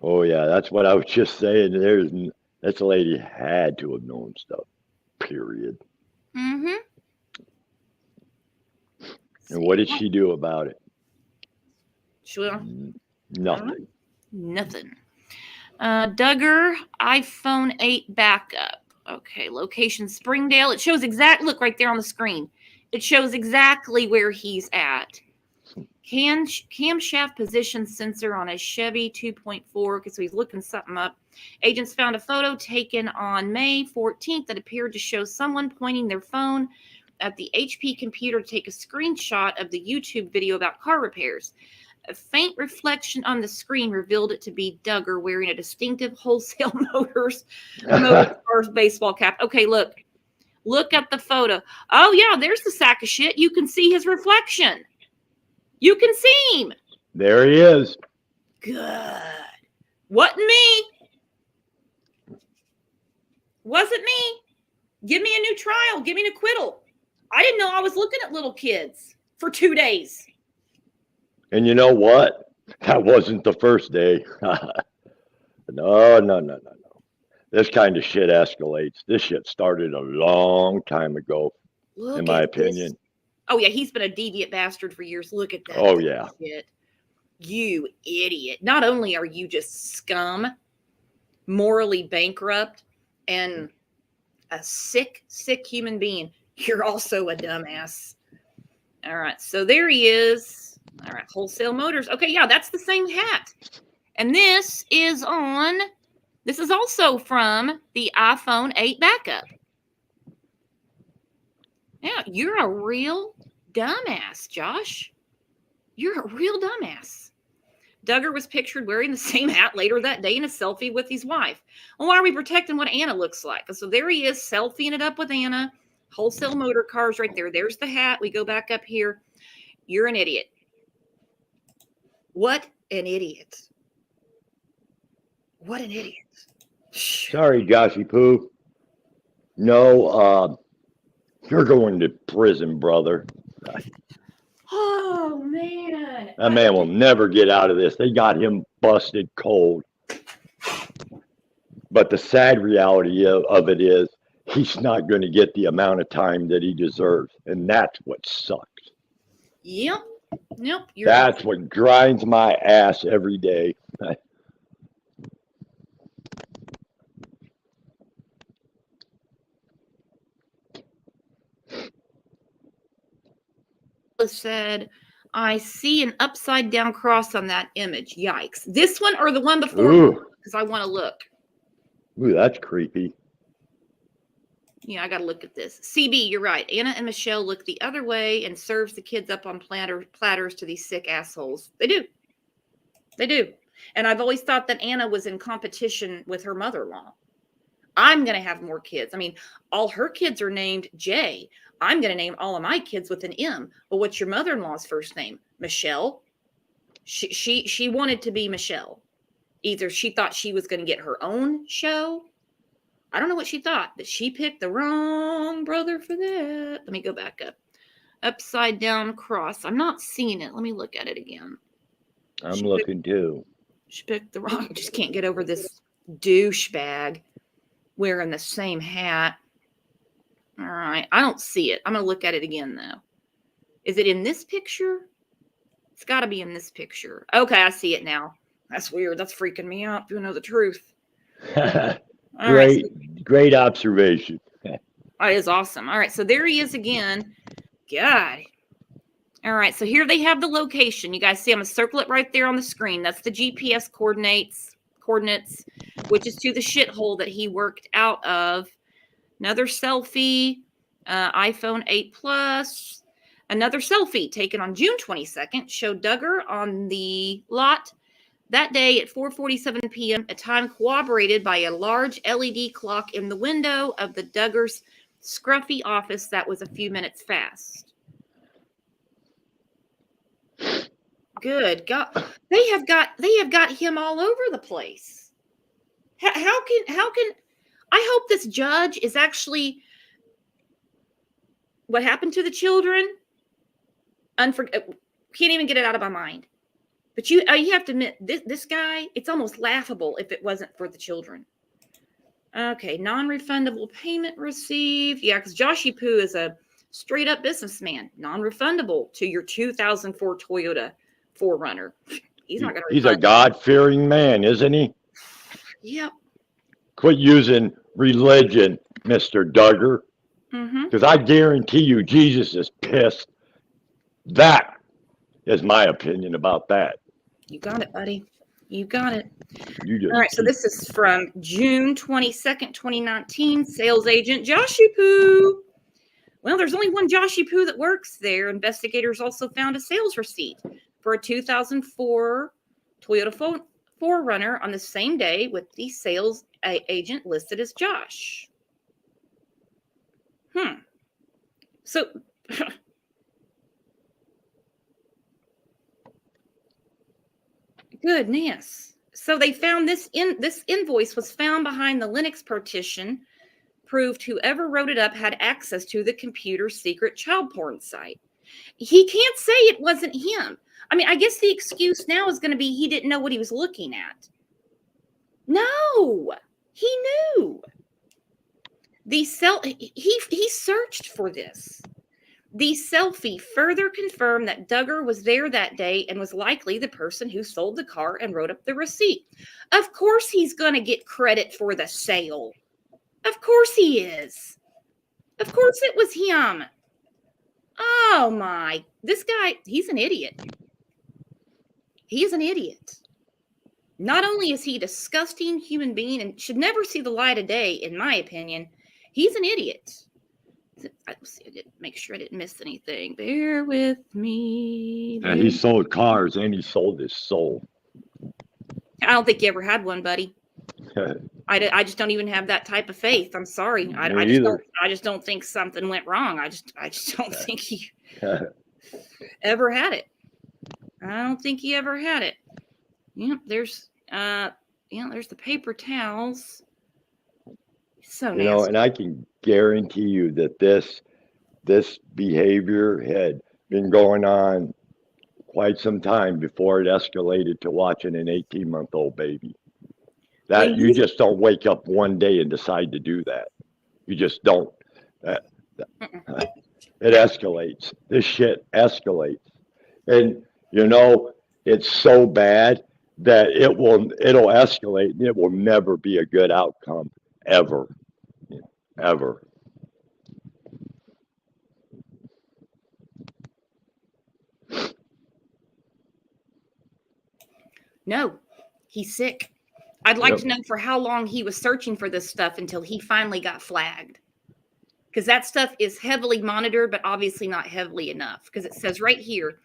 Oh yeah, that's what I was just saying. This lady had to have known stuff. Period. Mm-hmm. And what did she do about it? Nothing. Duggar, iPhone 8 backup. Okay, location Springdale. It shows look right there on the screen. It shows exactly where he's at. Camshaft position sensor on a Chevy 2.4, because so he's looking something up. Agents found a photo taken on May 14th that appeared to show someone pointing their phone at the HP computer to take a screenshot of the YouTube video about car repairs. A faint reflection on the screen revealed it to be Duggar wearing a distinctive Wholesale Motors baseball cap. Okay, look at the photo. Oh yeah, there's the sack of shit. You can see his reflection. You can see him. There he is. Good. Wasn't me. Wasn't me. Give me a new trial. Give me an acquittal. I didn't know I was looking at little kids for 2 days. And you know what? That wasn't the first day. No. This kind of shit escalates. This shit started a long time ago, in my opinion. Oh, yeah, he's been a deviant bastard for years. Look at that. Oh, yeah. Shit. You idiot. Not only are you just scum, morally bankrupt, and a sick, sick human being. You're also a dumbass. All right, so there he is. All right, Wholesale Motors. Okay, yeah, that's the same hat. And this is also from the iPhone 8 backup. Yeah, you're a real dumbass, Josh. You're a real dumbass. Duggar was pictured wearing the same hat later that day in a selfie with his wife. Well, why are we protecting what Anna looks like? So there he is, selfieing it up with Anna. Wholesale Motor Cars right there. There's the hat. We go back up here. You're an idiot. What an idiot. What an idiot. Sorry, Joshy Poo. No, you're going to prison, brother. Oh, man. That man will never get out of this. They got him busted cold. But the sad reality of it is he's not going to get the amount of time that he deserves. And that's what sucks. Yep. Nope. That's what grinds my ass every day. Said, I see an upside down cross on that image. Yikes. This one or the one before? Because I want to look. Ooh, that's creepy. Yeah, I got to look at this. CB, you're right. Anna and Michelle look the other way and serves the kids up on platters to these sick assholes. They do. They do. And I've always thought that Anna was in competition with her mother-in-law. I'm going to have more kids. I mean, all her kids are named J. I'm going to name all of my kids with an M. Well, what's your mother-in-law's first name? Michelle. She wanted to be Michelle. Either she thought she was going to get her own show. I don't know what she thought, but she picked the wrong brother for that. Let me go back up. Upside down cross. I'm not seeing it. Let me look at it again. I'm looking too. She picked the wrong. I just can't get over this douchebag wearing the same hat. All right. I don't see it. I'm going to look at it again, though. Is it in this picture? It's got to be in this picture. Okay, I see it now. That's weird. That's freaking me out. Do you know the truth? Great observation. That is awesome. All right, so there he is again. God. All right, so here they have the location. You guys see I'm going to circle it right there on the screen. That's the GPS coordinates, which is to the shithole that he worked out of. Another selfie, iPhone 8 Plus. Another selfie taken on June 22nd showed Duggar on the lot that day at 4:47 p.m., a time corroborated by a large LED clock in the window of the Duggar's scruffy office that was a few minutes fast. Good God. They have got him all over the place. How can I hope this judge is actually what happened to the children? Can't even get it out of my mind. But you have to admit, this guy, it's almost laughable if it wasn't for the children. Okay, non-refundable payment received. Yeah, because Joshy Poo is a straight-up businessman. Non-refundable to your 2004 Toyota 4Runner. He's not going to. He's a God-fearing man, isn't he? Yep. Quit using religion, Mr. Duggar. Because I guarantee you Jesus is pissed. That is my opinion about that. You got it, buddy. You got it. All right, so this is from June 22nd, 2019. Sales agent Joshy Poo. Well, there's only one Joshy Poo that works there. Investigators also found a sales receipt for a 2004 Toyota 4Runner on the same day with the sales agent listed as Josh. So, goodness. So they found this invoice was found behind the Linux partition, proved whoever wrote it up had access to the computer's secret child porn site. He can't say it wasn't him. I mean, I guess the excuse now is going to be he didn't know what he was looking at. No, he knew. He searched for this. The selfie further confirmed that Duggar was there that day and was likely the person who sold the car and wrote up the receipt. Of course he's going to get credit for the sale. Of course he is. Of course it was him. Oh my. This guy, he's an idiot. He is an idiot. Not only is he a disgusting human being and should never see the light of day, in my opinion, he's an idiot. Let's see, I didn't make sure I didn't miss anything. Bear with me. And he sold cars and he sold his soul. I don't think you ever had one, buddy. I just don't even have that type of faith. I'm sorry. I just don't think something went wrong. I just don't think he ever had it. I don't think he ever had it. There's the paper towels. So nasty. And I can guarantee you that this behavior had been going on quite some time before it escalated to watching an 18-month-old baby. That you just don't wake up one day and decide to do that. You just don't. It escalates. This shit escalates. And it's so bad that it'll escalate and it will never be a good outcome ever. Ever. No, he's sick. I'd like to know for how long he was searching for this stuff until he finally got flagged. Because that stuff is heavily monitored, but obviously not heavily enough. Because it says right here,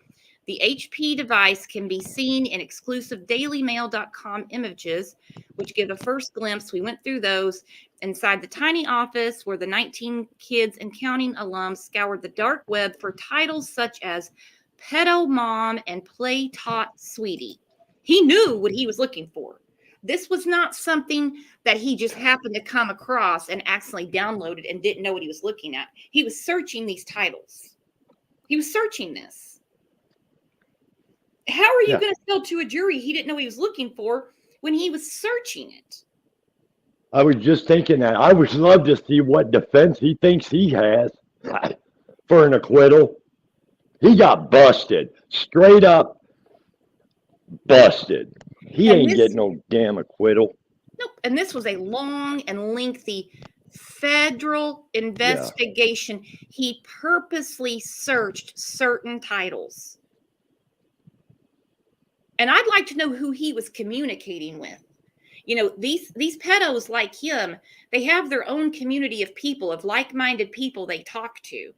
the HP device can be seen in exclusive dailymail.com images, which give a first glimpse. We went through those inside the tiny office where the 19 kids and counting alums scoured the dark web for titles such as Pedo Mom and Play Taught Sweetie. He knew what he was looking for. This was not something that he just happened to come across and accidentally downloaded and didn't know what he was looking at. He was searching these titles. He was searching this. How are you going to tell to a jury he didn't know what he was looking for when he was searching it? I was just thinking that. I would love to see what defense he thinks he has for an acquittal. He got busted. Straight up busted. He ain't getting no damn acquittal. Nope. And this was a long and lengthy federal investigation. Yeah. He purposely searched certain titles. And I'd like to know who he was communicating with. These pedos like him, they have their own community of people, of like-minded people they talk to.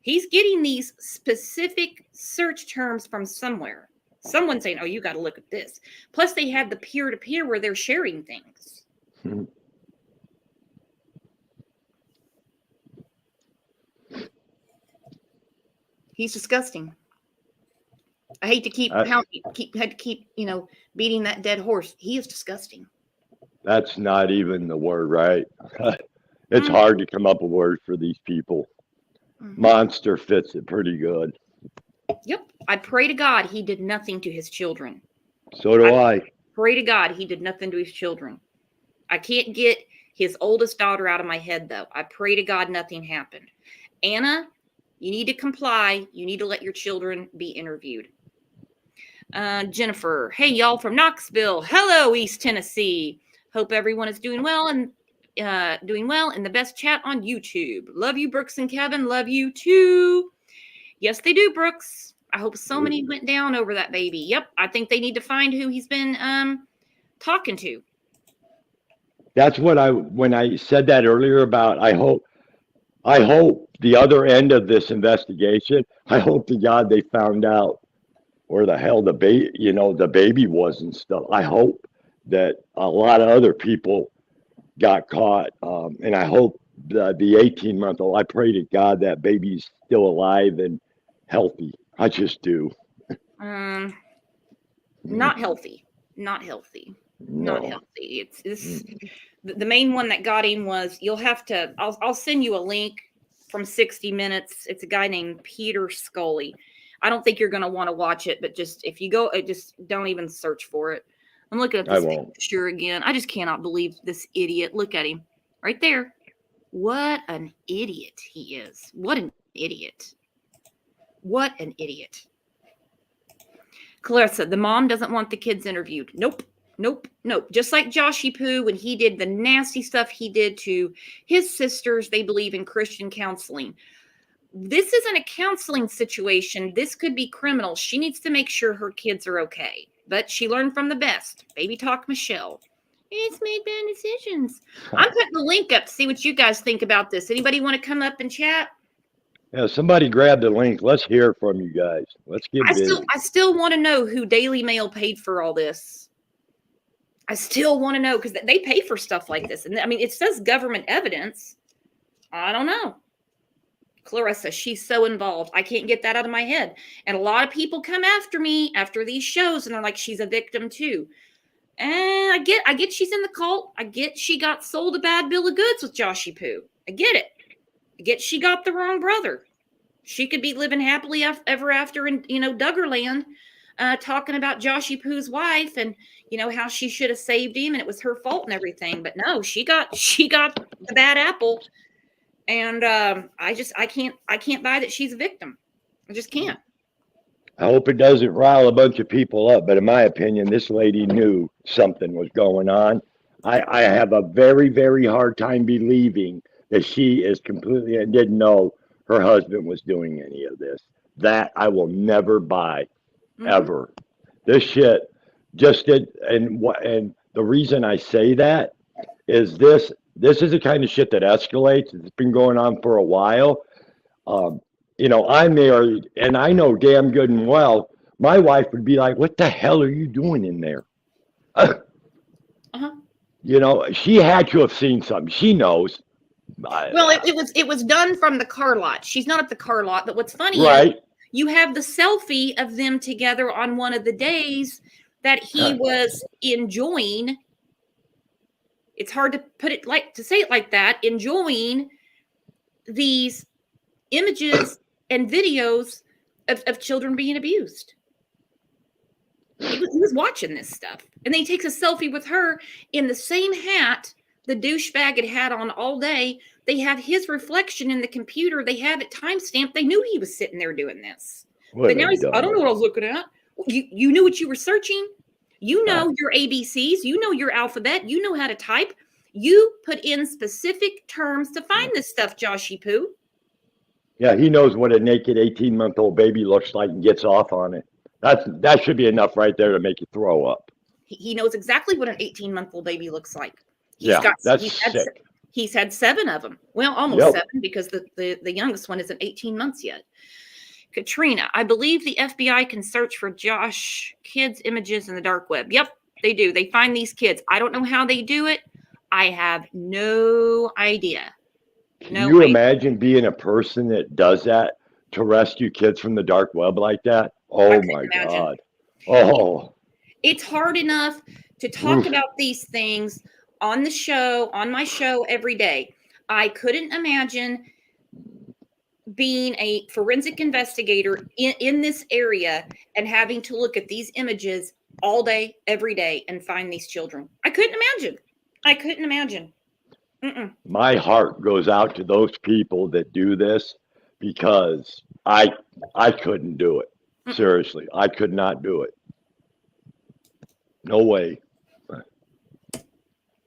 He's getting these specific search terms from somewhere. Someone saying, oh, you got to look at this. Plus, they had the peer-to-peer where they're sharing things. He's disgusting. I hate to keep beating that dead horse. He is disgusting. That's not even the word, right? It's hard to come up with words for these people. Monster fits it pretty good. Yep. I pray to God he did nothing to his children. So do I. Pray to God he did nothing to his children. I can't get his oldest daughter out of my head, though. I pray to God nothing happened. Anna, you need to comply. You need to let your children be interviewed. Jennifer, hey, y'all from Knoxville. Hello, East Tennessee. Hope everyone is doing well and in the best chat on YouTube. Love you, Brooks and Kevin. Love you, too. Yes, they do, Brooks. I hope so many went down over that baby. Yep, I think they need to find who he's been talking to. That's what when I said that earlier about I hope the other end of this investigation, I hope to God they found out where the hell the baby was and stuff. I hope that a lot of other people got caught. And I hope the 18-month-old, I pray to God that baby's still alive and healthy. I just do. Not healthy. Not healthy. No. Not healthy. It's the main one that got him was, you'll have to, I'll send you a link from 60 Minutes. It's a guy named Peter Scully. I don't think you're going to want to watch it, but just if you go, just don't even search for it. I'm looking at this picture again. I just cannot believe this idiot. Look at him right there. What an idiot he is. What an idiot. What an idiot. Clarissa, the mom doesn't want the kids interviewed. Nope. Nope, nope. Just like Joshy Poo, when he did the nasty stuff he did to his sisters, they believe in Christian counseling. This isn't a counseling situation. This could be criminal. She needs to make sure her kids are okay. But she learned from the best. Baby Talk Michelle. It's made bad decisions. I'm putting the link up to see what you guys think about this. Anybody want to come up and chat? Yeah, somebody grab the link. Let's hear from you guys. Let's get busy. I still want to know who Daily Mail paid for all this. I still want to know, because they pay for stuff like this. And I mean, it says government evidence. I don't know. Clarissa, she's so involved. I can't get that out of my head. And a lot of people come after me after these shows, and they're like, she's a victim too. And I get she's in the cult. I get she got sold a bad bill of goods with Joshy Poo. I get it. I get she got the wrong brother. She could be living happily ever after in, Duggar land, talking about Joshy Poo's wife and, how she should have saved him and it was her fault and everything. But no, she got the bad apple. And I can't buy that she's a victim. I just can't. I hope it doesn't rile a bunch of people up, but in my opinion, this lady knew something was going on. I have a very, very hard time believing that she is completely and didn't know her husband was doing any of this. That I will never buy, ever. This shit just did, and the reason I say that is this is the kind of shit that escalates. It's been going on for a while. I'm married, and I know damn good and well my wife would be like, "What the hell are you doing in there?" She had to have seen something. She knows. Well, it was done from the car lot. She's not at the car lot, but what's funny right? is you have the selfie of them together on one of the days that he was enjoying. It's hard to say it like that. Enjoying these images and videos of children being abused. He was watching this stuff, and then he takes a selfie with her in the same hat the douchebag had on all day. They have his reflection in the computer. They have it timestamped. They knew he was sitting there doing this. But now I don't know what I was looking at. You knew what you were searching. You know your ABCs. You know your alphabet. You know how to type. You put in specific terms to find this stuff, Joshy Poo. Yeah, he knows what a naked 18-month-old baby looks like and gets off on it. That should be enough right there to make you throw up. He knows exactly what an 18-month-old baby looks like. He's had 7 of them. Well, almost 7, because the youngest one isn't 18 months yet. Katrina, I believe the FBI can search for Josh kids' images in the dark web. Yep, they do. They find these kids. I don't know how they do it. I have no idea. Can you imagine being a person that does that to rescue kids from the dark web like that? Oh my God. Oh. It's hard enough to talk about these things on my show every day. I couldn't imagine being a forensic investigator in this area and having to look at these images all day, every day, and find these children. I couldn't imagine. My heart goes out to those people that do this, because I couldn't do it. Seriously, I could not do it. No way.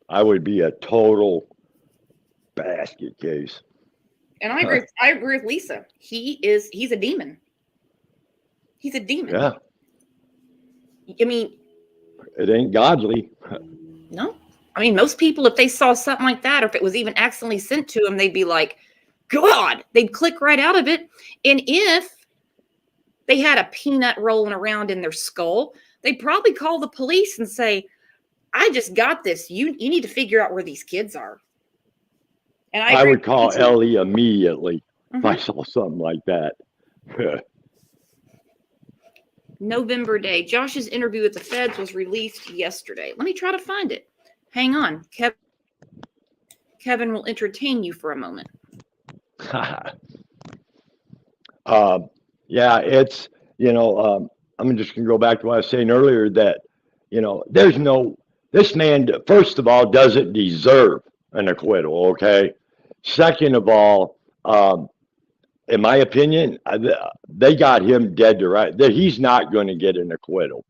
I would be a total basket case. And I agree with Lisa. He's a demon. He's a demon. Yeah. I mean, it ain't godly. No. I mean, most people, if they saw something like that, or if it was even accidentally sent to them, they'd be like, God, they'd click right out of it. And if they had a peanut rolling around in their skull, they'd probably call the police and say, I just got this. You need to figure out where these kids are. And I would call Ellie immediately if I saw something like that. November day. Josh's interview with the feds was released yesterday. Let me try to find it. Hang on. Kevin will entertain you for a moment. Yeah, it's, I'm just going to go back to what I was saying earlier, that, this man, first of all, doesn't deserve an acquittal, okay? Second of all, in my opinion, they got him dead to right. He's not going to get an acquittal,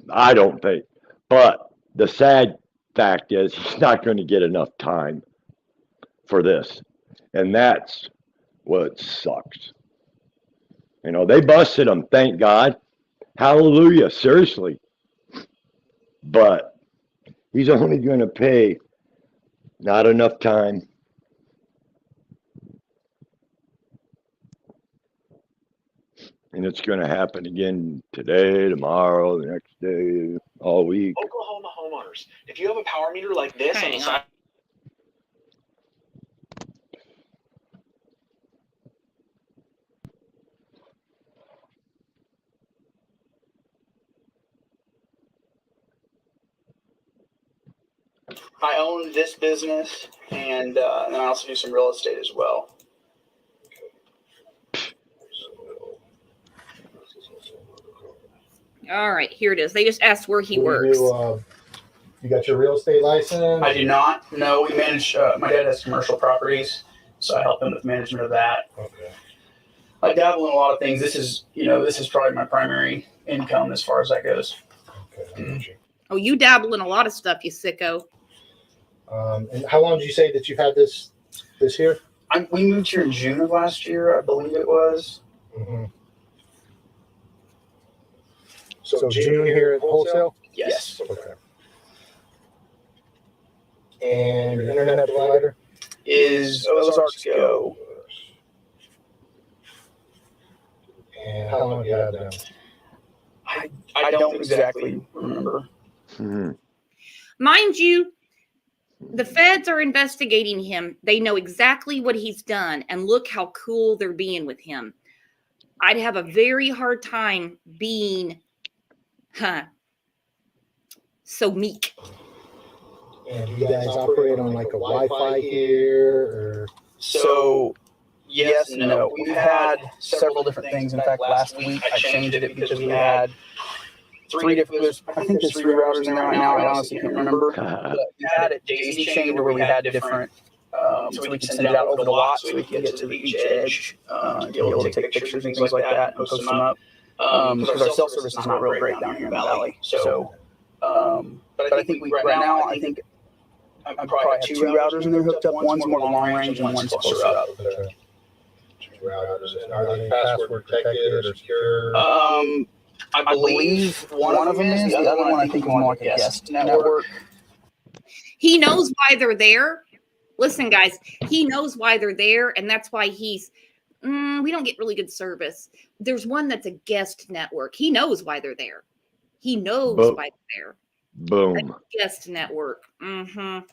I don't think. But the sad fact is he's not going to get enough time for this. And that's what sucks. You know, they busted him, thank God. Hallelujah, seriously. But he's only going to pay not enough time. And it's going to happen again today, tomorrow, the next day, all week. Oklahoma homeowners, if you have a power meter like this on the Hang side. I own this business, and then I also do some real estate as well. All right, here it is. They just asked where he works. You got your real estate license? I do not. No, we manage. My dad has commercial properties, so I help him with management of that. Okay. I dabble in a lot of things. This is probably my primary income as far as that goes. Okay. Oh, you dabble in a lot of stuff, you sicko. And how long did you say that you've had this here? We moved here in June of last year, I believe it was. Mm-hmm. So June here at wholesale? Yes. Okay. And your internet provider? Is Ozarks Go. And how long have you had them? I don't exactly remember. Mm-hmm. Mind you, the feds are investigating him. They know exactly what he's done, and look how cool they're being with him. I'd have a very hard time being so meek. And do you guys operate on like a Wi-Fi here, or? So, yes and no. We've had several different things. In fact, last week I changed it because we had three different. I think there's 3 routers in there right now. I honestly can't remember. But we had it daisy chained where we had different. So we could send it out over the lot, so we could get to each edge, be able to take pictures and things like that, and post them up. Because our cell service is not real great down here in the valley. So, but I think right now I think I probably have 2 routers in there hooked up. One's more long range and one's closer up. Okay. 2 routers. Are they password protected or secure? I believe one of them is. The other one I think is more like a guest network. He knows why they're there. Listen, guys, he knows why they're there, and that's why he's, we don't get really good service. There's one that's a guest network. He knows why they're there. He knows why they're there. Boom. A guest network. Mm-hmm.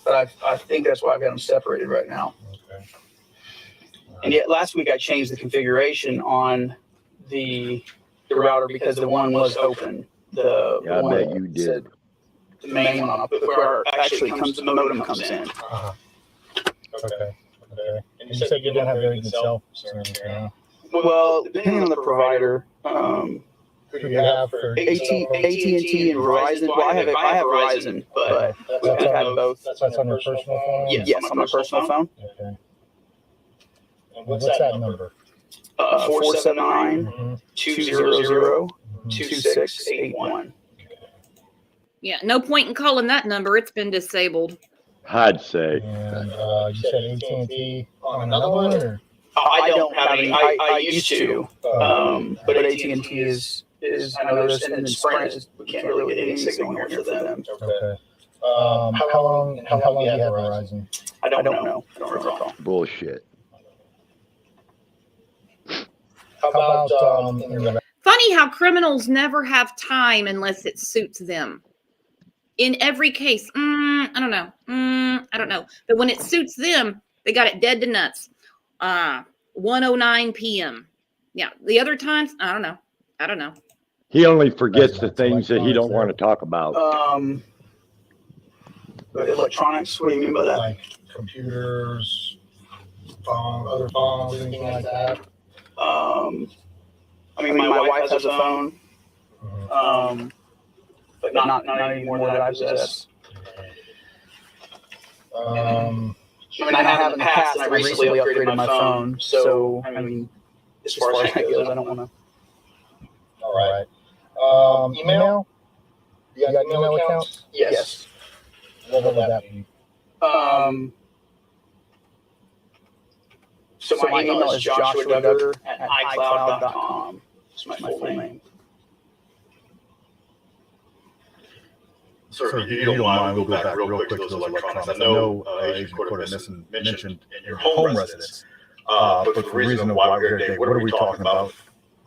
But I think that's why I've got them separated right now. Okay. And yet last week I changed the configuration on the router because the one was open. Yeah, I bet you did. The main one, where actually the modem comes in. Uh-huh. Okay. And you said you didn't have very good cell service now. Well, depending on the provider, Who do you have for AT&T and Verizon. Well, I have Verizon, but I've had both. That's on your personal phone? Yes, on my personal phone. Okay. And what's that number? 479-200-2681. Yeah, no point in calling that number. It's been disabled. I'd say. And you said AT&T on another one? Or? I don't have any. I used to, but AT&T is I noticed, and then Sprint we can't really get any signal here for them. Okay. How long do you have Verizon? I don't know. I don't recall. Bullshit. How about Funny how criminals never have time unless it suits them. In every case, I don't know. But when it suits them, they got it dead to nuts. 1:09 p.m. Yeah, the other times, I don't know. He only forgets the things that he don't want to talk about. Electronics. What do you mean by that? like computers, other phones, anything like that? I mean, my wife has a phone, but not any more that I possess. I mean, I have in the past, and I recently upgraded my phone. So, I mean, as far as that goes, I don't want to. All right. Email? You got email accounts? Yes. What would that be? So my email is joshua.duggar@icloud.com. It's my full name. Sir, if you don't mind, we'll go back real quick to those electronics. I know Agent Recorder mentioned your home residence, but for the reason of why we're here today, what are we talking about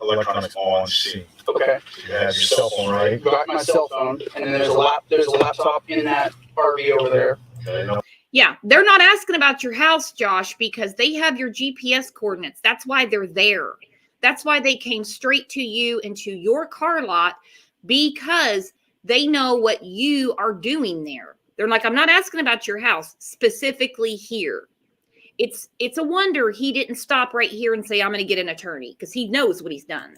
electronics on scene? Okay. You have your cell phone, right? Got my cell phone, and then there's a laptop in that RV over there. Okay. Yeah, they're not asking about your house, Josh, because they have your GPS coordinates. That's why they're there. That's why they came straight to you and to your car lot, because they know what you are doing there. They're like, I'm not asking about your house, specifically here. It's a wonder he didn't stop right here and say, I'm going to get an attorney, because he knows what he's done.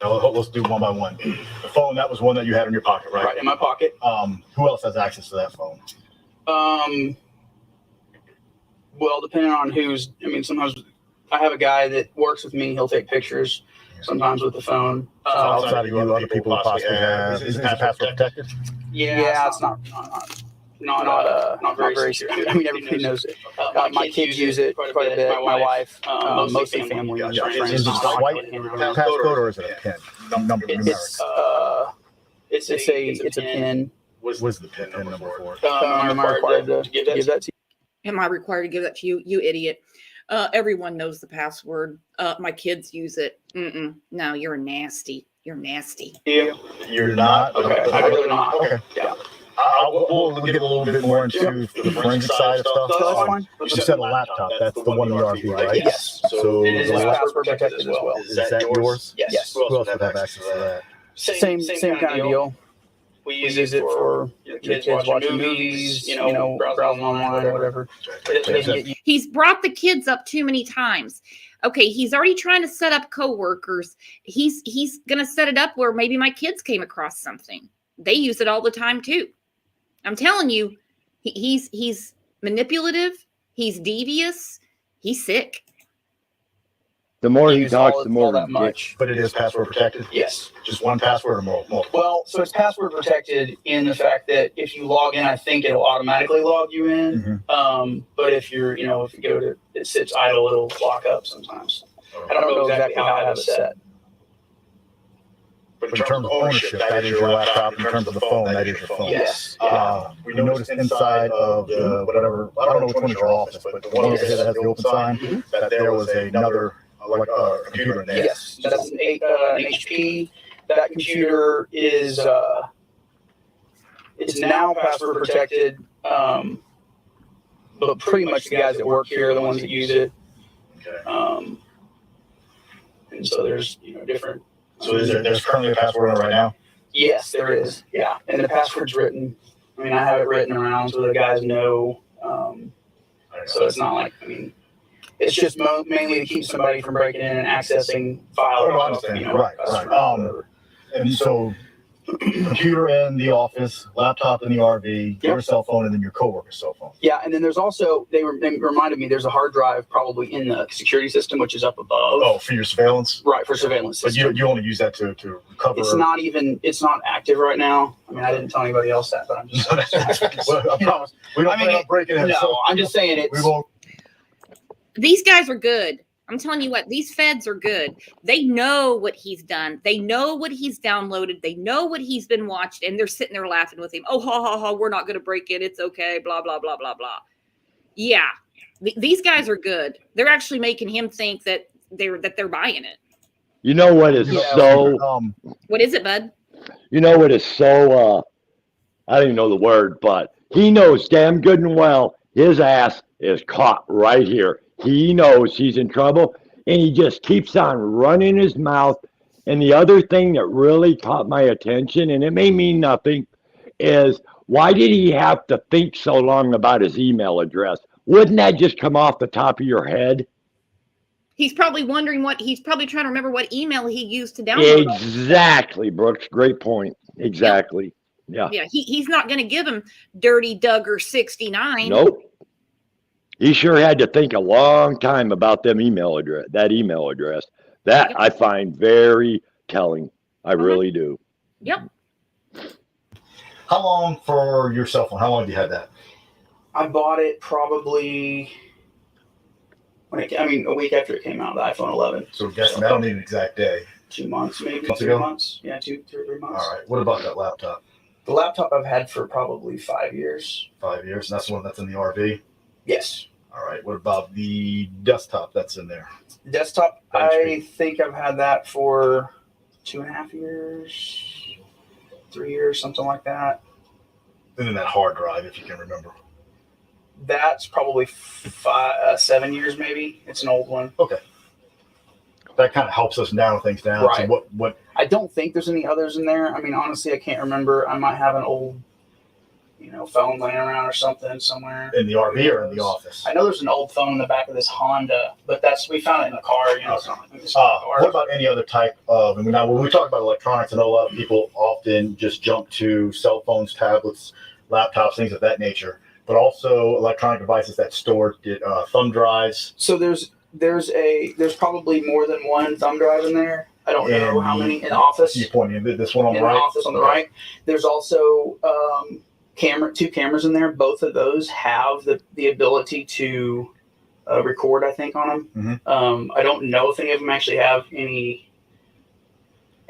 Now, let's do one by one. The phone, that was one that you had in your pocket, right? Right in my pocket. Who else has access to that phone? Well, depending on sometimes I have a guy that works with me. He'll take pictures sometimes with the phone. So outside of you, other people possibly have. Is the password protected? Yeah, it's not very secure. I mean, everybody knows it. My kids use it quite a bit. My wife, most of the family uses it. Is it a swipe passcode or is it a PIN? Number numeric? It's a PIN. What's the PIN number for it? Am I required to give that to you? Am I required to give that to you? You idiot. Everyone knows the password. My kids use it. No, you're nasty. You're nasty. Yeah. You're not? Okay. I really not. Okay. Yeah. We'll get a little bit more into the forensic side of stuff. That's fine. You said a laptop. That's the one in the RV, right? Yes. So It is the laptop, password protected as well. is that yours? Yes. Who else would have access to that? Same kind of deal. We use it for kids watching movies, browsing online or whatever. It doesn't get He's brought the kids up too many times. Okay, he's already trying to set up coworkers. He's going to set it up where maybe my kids came across something. They use it all the time too. I'm telling you, he's manipulative. He's devious. He's sick. The more he use talks, all the more that he much. But it is password protected? Yes. Just one password or multiple? Well, so it's password protected in the fact that if you log in, I think it'll automatically log you in. But if if you go to, it sits idle, it'll lock up sometimes. I don't know exactly how I have it set. But in terms of ownership, that is your laptop. In terms of the phone, that is your phone. Yes. We noticed inside of the whatever, I don't know which one is your office, but the one over here that has the open sign, that there was another computer in there. Yes. That's an HP. That computer is it's now password protected. But pretty much the guys that work here are the ones that use it. Okay. And so there's different. So there's currently a password on it right now? Yes, there is. Yeah, and the password's written. I mean, I have it written around so the guys know. So it's not like, it's just mainly to keep somebody from breaking in and accessing files. I understand. Right. And so, computer in the office, laptop in the RV, your cell phone, and then your coworker's cell phone. Yeah, and then there's also, they reminded me, there's a hard drive probably in the security system, which is up above. Oh, for your surveillance? Right, for surveillance But system. you only use that to recover. It's not active right now. I mean, I didn't tell anybody else that, but I'm just. Well, I promise. We don't plan on breaking it. No, I'm just saying We it's. won't. These guys are good. I'm telling you what, these feds are good. They know what he's done. They know what he's downloaded. They know what he's been watched, and they're sitting there laughing with him. Oh, ha, ha, ha, we're not going to break it. It's okay, blah, blah, blah, blah, blah. Yeah, these guys are good. They're actually making him think that they're buying it. You know what is so... What is it, bud? You know what is so... I don't even know the word, but he knows damn good and well his ass is caught right here. He knows he's in trouble, and he just keeps on running his mouth. And the other thing that really caught my attention, and it may mean nothing, is why did he have to think so long about his email address? Wouldn't that just come off the top of your head? He's probably wondering he's probably trying to remember what email he used to download. Exactly, Brooks. Great point. Exactly. Yeah. Yeah, he's not going to give him Dirty Duggar 69. Nope. He sure had to think a long time about that email address. That I find very telling. I really do. Yep. How long for your cell phone? How long have you had that? I bought it probably a week after it came out, the iPhone 11. So guessing I don't need an exact day. 2 months, maybe. Months 3 ago? months. Yeah, 3 months. All right. What about that laptop? The laptop I've had for probably 5 years. 5 years. And that's the one that's in the RV? Yes. All right. What about the desktop that's in there? Desktop, HP. I think I've had that for 2.5 years, 3 years, something like that. And then that hard drive, if you can remember. That's probably 7 years, maybe. It's an old one. Okay. That kind of helps us narrow things down. Right. So what? I don't think there's any others in there. I mean, honestly, I can't remember. I might have an old, phone laying around or something somewhere. In the RV or in the office? I know there's an old phone in the back of this Honda, but we found it in the car. It's not like it's What about any other type of? I mean, now when we talk about electronics, I know a lot of people often just jump to cell phones, tablets, laptops, things of that nature, but also electronic devices that store thumb drives. So there's probably more than one thumb drive in there. I don't know how many in the office. You pointing at this one on the in right? the office on the right. There's also two cameras in there. Both of those have the ability to record, I think, on them. Mm-hmm. I don't know if any of them actually have any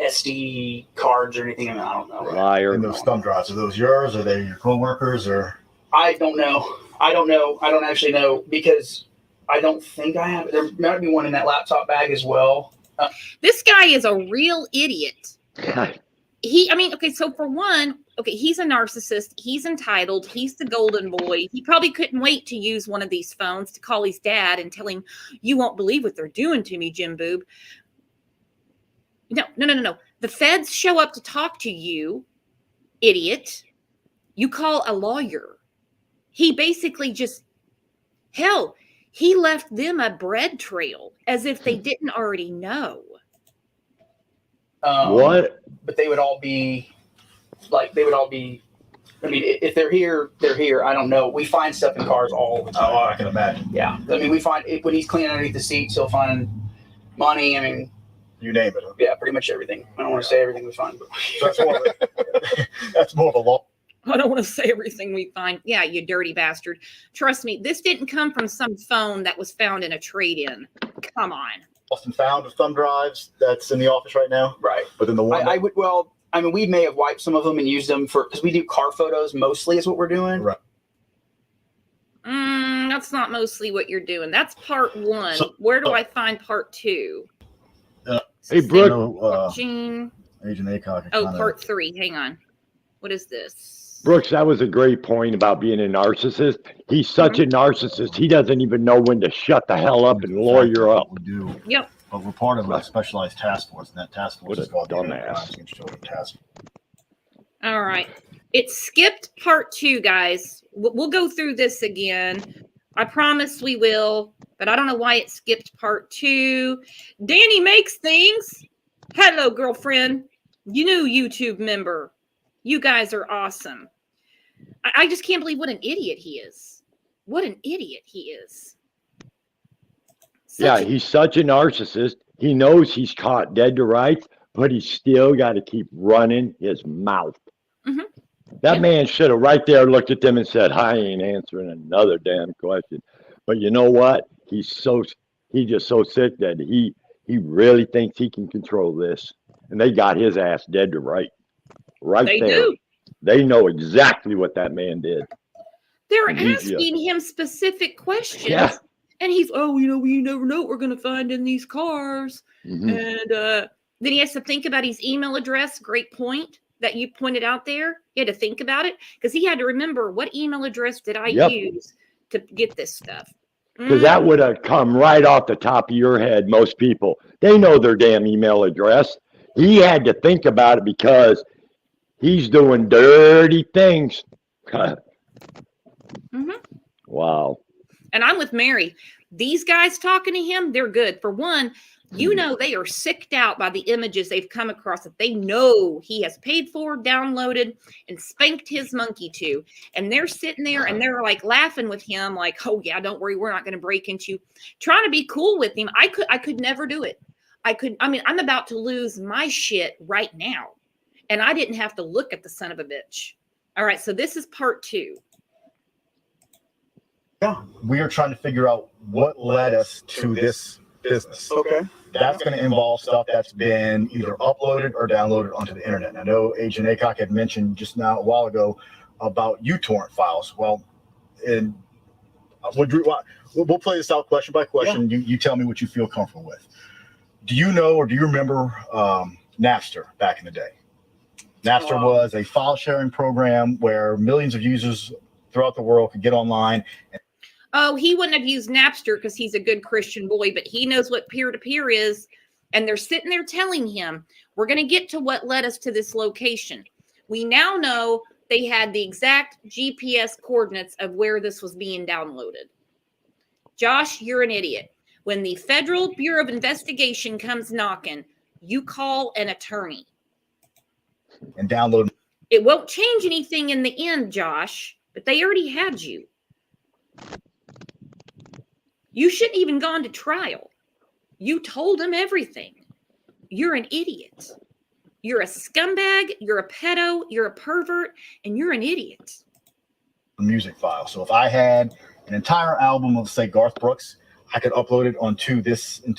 SD cards or anything. I don't know. Liar. And those thumb drives, are those yours? Are they your coworkers? Or I don't know. I don't actually know because I don't think I have. There might be one in that laptop bag as well. This guy is a real idiot. So for one, he's a narcissist. He's entitled. He's the golden boy. He probably couldn't wait to use one of these phones to call his dad and tell him, "You won't believe what they're doing to me, Jim Boob." No. The feds show up to talk to you, idiot. You call a lawyer. He basically he left them a bread trail as if they didn't already know. What? But they would all be. I mean, if they're here, they're here. I don't know. We find stuff in cars all the time. oh, I can imagine. Yeah. I mean, we find when he's cleaning underneath the seats, he'll find money. I mean, You name it. yeah, pretty much everything. I don't want to say everything we find, but So that's more of a law. I don't want to say everything we find. Yeah, you dirty bastard. Trust me, this didn't come from some phone that was found in a trade-in. Come on. Lost and found of thumb drives that's in the office right now. right. But then the one we may have wiped some of them and used them because we do car photos mostly is what we're doing. Right. That's not mostly what you're doing. That's part one. So- Where do I find part two? Hey, Brooke. Watching. Agent Acock. Part three. Hang on. What is this? Brooks, that was a great point about being a narcissist. He's such a narcissist. He doesn't even know when to shut the hell up and lawyer up. We do. Yep. But we're part of a specialized task force, and that task force What a is called the dumbass. Crimes Against Children Task. All right. It skipped part two, guys. We'll go through this again. I promise we will, but I don't know why it skipped part two. Danny makes things. Hello, girlfriend. You new YouTube member. You guys are awesome. I just can't believe what an idiot he is. What an idiot he is. He's such a narcissist. He knows he's caught dead to rights, but he's still got to keep running his mouth. Mhm. That man should have right there looked at them and said, I ain't answering another damn question. But you know what? He's just so sick that he really thinks he can control this. And they got his ass dead to right. Right They there. do. They know exactly what that man did. They're And he's asking him specific questions. Yeah. And he's, we never know what we're going to find in these cars. Mhm. And then he has to think about his email address. Great point that you pointed out there. He had to think about it because he had to remember what email address did I use to get this stuff. Because that would have come right off the top of your head. Most people, they know their damn email address. He had to think about it because he's doing dirty things. Wow. And I'm with Mary. These guys talking to him, they're good. For one, they are sicked out by the images they've come across that they know he has paid for, downloaded, and spanked his monkey to. And they're sitting there and they're like laughing with him, like, oh yeah, don't worry, we're not going to break into, trying to be cool with him. I could never do it. I'm about to lose my shit right now. And I didn't have to look at the son of a bitch. All right, so this is part 2. Yeah, we are trying to figure out what led us to this business. Okay. That's going to involve stuff that's been either uploaded or downloaded onto the internet. And I know Agent Acock had mentioned just now a while ago about uTorrent files. Well, and we'll play this out question by question. Yeah. You tell me what you feel comfortable with. Do you know or do you remember Napster back in the day? Napster was a file sharing program where millions of users throughout the world could get online. Oh, he wouldn't have used Napster because he's a good Christian boy, but he knows what peer-to-peer is. And they're sitting there telling him, we're going to get to what led us to this location. We now know they had the exact GPS coordinates of where this was being downloaded. Josh, you're an idiot. When the Federal Bureau of Investigation comes knocking, you call an attorney. And download. It won't change anything in the end, Josh, but they already had you. You shouldn't even gone to trial. You told them everything. You're an idiot. You're a scumbag, you're a pedo, you're a pervert, and you're an idiot. Music file. So if I had an entire album of, say, Garth Brooks, I could upload it into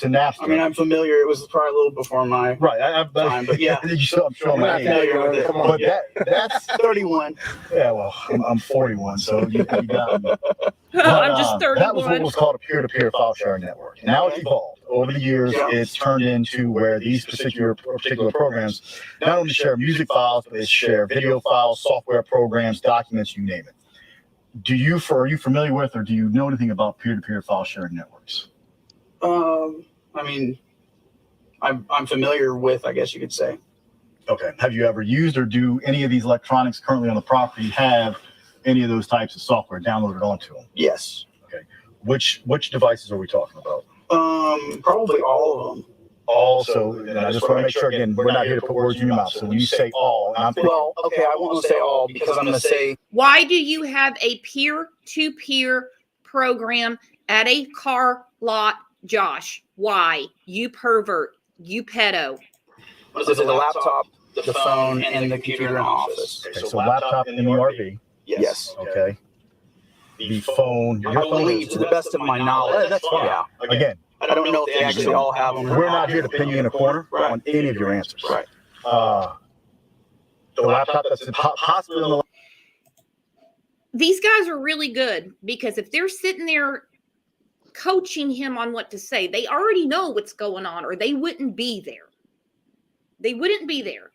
Napster. I mean, I'm familiar. It was probably a little before my time, but yeah. I'm sure I'm familiar with it. But that's 31. Yeah, well, I'm 41, so you got me. But, I'm just 31. That was what was called a peer-to-peer file sharing network. And now it's evolved. Over the years, it's turned into where these particular programs not only share music files, but they share video files, software programs, documents, you name it. Are you familiar with or do you know anything about peer-to-peer file sharing networks? I mean, I'm familiar with, I guess you could say. Okay. Have you ever used or do any of these electronics currently on the property have any of those types of software downloaded onto them? Yes. Okay. Which devices are we talking about? Probably all of them. Also, and I just want to make sure, again, we're not here to put words in your mouth. So when you say all, and I'm thinking, well, okay, I won't say all because I'm going to say. Why do you have a peer-to-peer program at a car lot, Josh? Why? You pervert. You pedo. Was it the laptop, the phone, and the computer in the office? Okay, so laptop in the RV. Yes. Okay. The phone. I believe, to the best of my knowledge. That's fine. Yeah. Again. I don't know if they actually all have them. We're not here to pin you in a corner on any of your answers. Right. The laptop that's possibly on the. These guys are really good because if they're sitting there coaching him on what to say, they already know what's going on or they wouldn't be there. They wouldn't be there.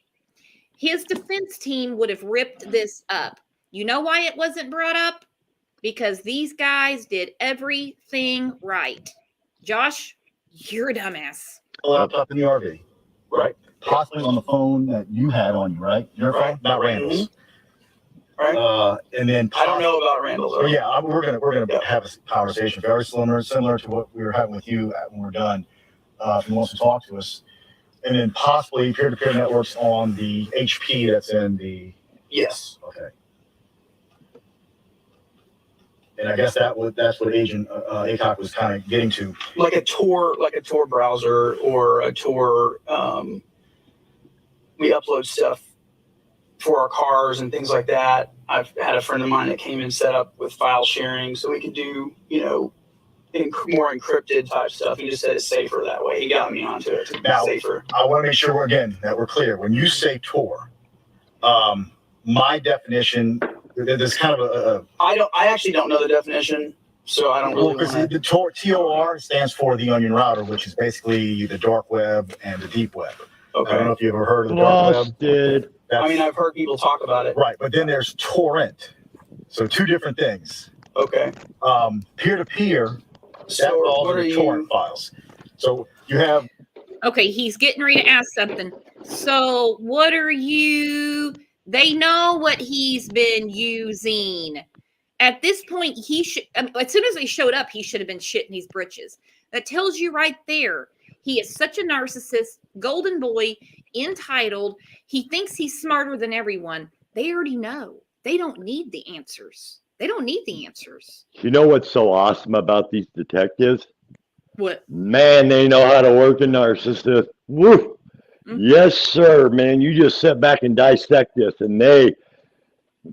His defense team would have ripped this up. You know why it wasn't brought up? Because these guys did everything right. Josh, you're a dumbass. Laptop in the RV, right? Possibly on the phone that you had on you, right? Your phone, not Randall's. Right. And then I don't know about Randall's. Oh yeah, we're gonna have a conversation very similar to what we were having with you when we're done. If you want to talk to us, and then possibly peer-to-peer networks on the HP that's in the. Yes. Okay. And I guess that's what Agent Acock was kind of getting to. Like a Tor browser or a Tor. We upload stuff for our cars and things like that. I've had a friend of mine that came and set up with file sharing, so we could do, more encrypted type stuff. He just said it's safer that way. He got me onto it. Now, safer. I want to make sure that we're clear. When you say Tor, my definition. There's kind of I actually don't know the definition, so I don't really. Because the TOR stands for the Onion Router, which is basically the dark web and the deep web. Okay. I don't know if you ever heard of the dark web. I've heard people talk about it. Right, but then there's torrent. So two different things. Okay. Peer-to-peer. That falls under torrent files. So you have. Okay, he's getting ready to ask something. So what are you? They know what he's been using. At this point, as soon as they showed up, he should have been shitting his britches. That tells you right there. He is such a narcissist, golden boy, entitled. He thinks he's smarter than everyone. They already know. They don't need the answers. They don't need the answers. You know what's so awesome about these detectives? What? Man, they know how to work a narcissist. Woo! Mm-hmm. Yes, sir, man. You just sit back and dissect this, and they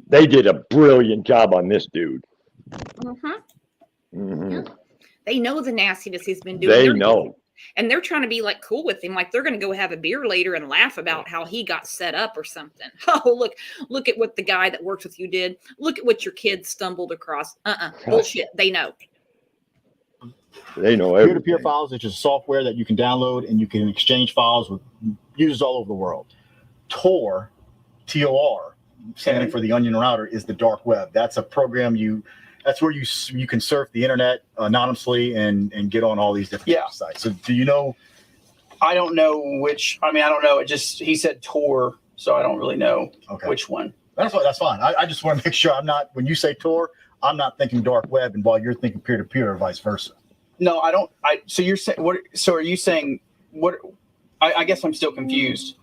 They did a brilliant job on this dude. They know the nastiness he's been doing. They know. And they're trying to be like cool with him. Like they're going to go have a beer later and laugh about how he got set up or something. Oh, look at what the guy that works with you did. Look at what your kids stumbled across. Bullshit. They know. They know everything. Peer-to-peer files, which is software that you can download and you can exchange files with users all over the world. Tor, T-O-R, standing for the Onion Router, is the dark web. That's a program that's where you can surf the internet anonymously and get on all these different sites. So do you know? I don't know which. I don't know. He said Tor, so I don't really know which one. That's fine. I just want to make sure I'm not, when you say Tor, I'm not thinking dark web, and while you're thinking peer-to-peer or vice versa. No, I don't. So you're saying what? So are you saying what? I guess I'm still confused.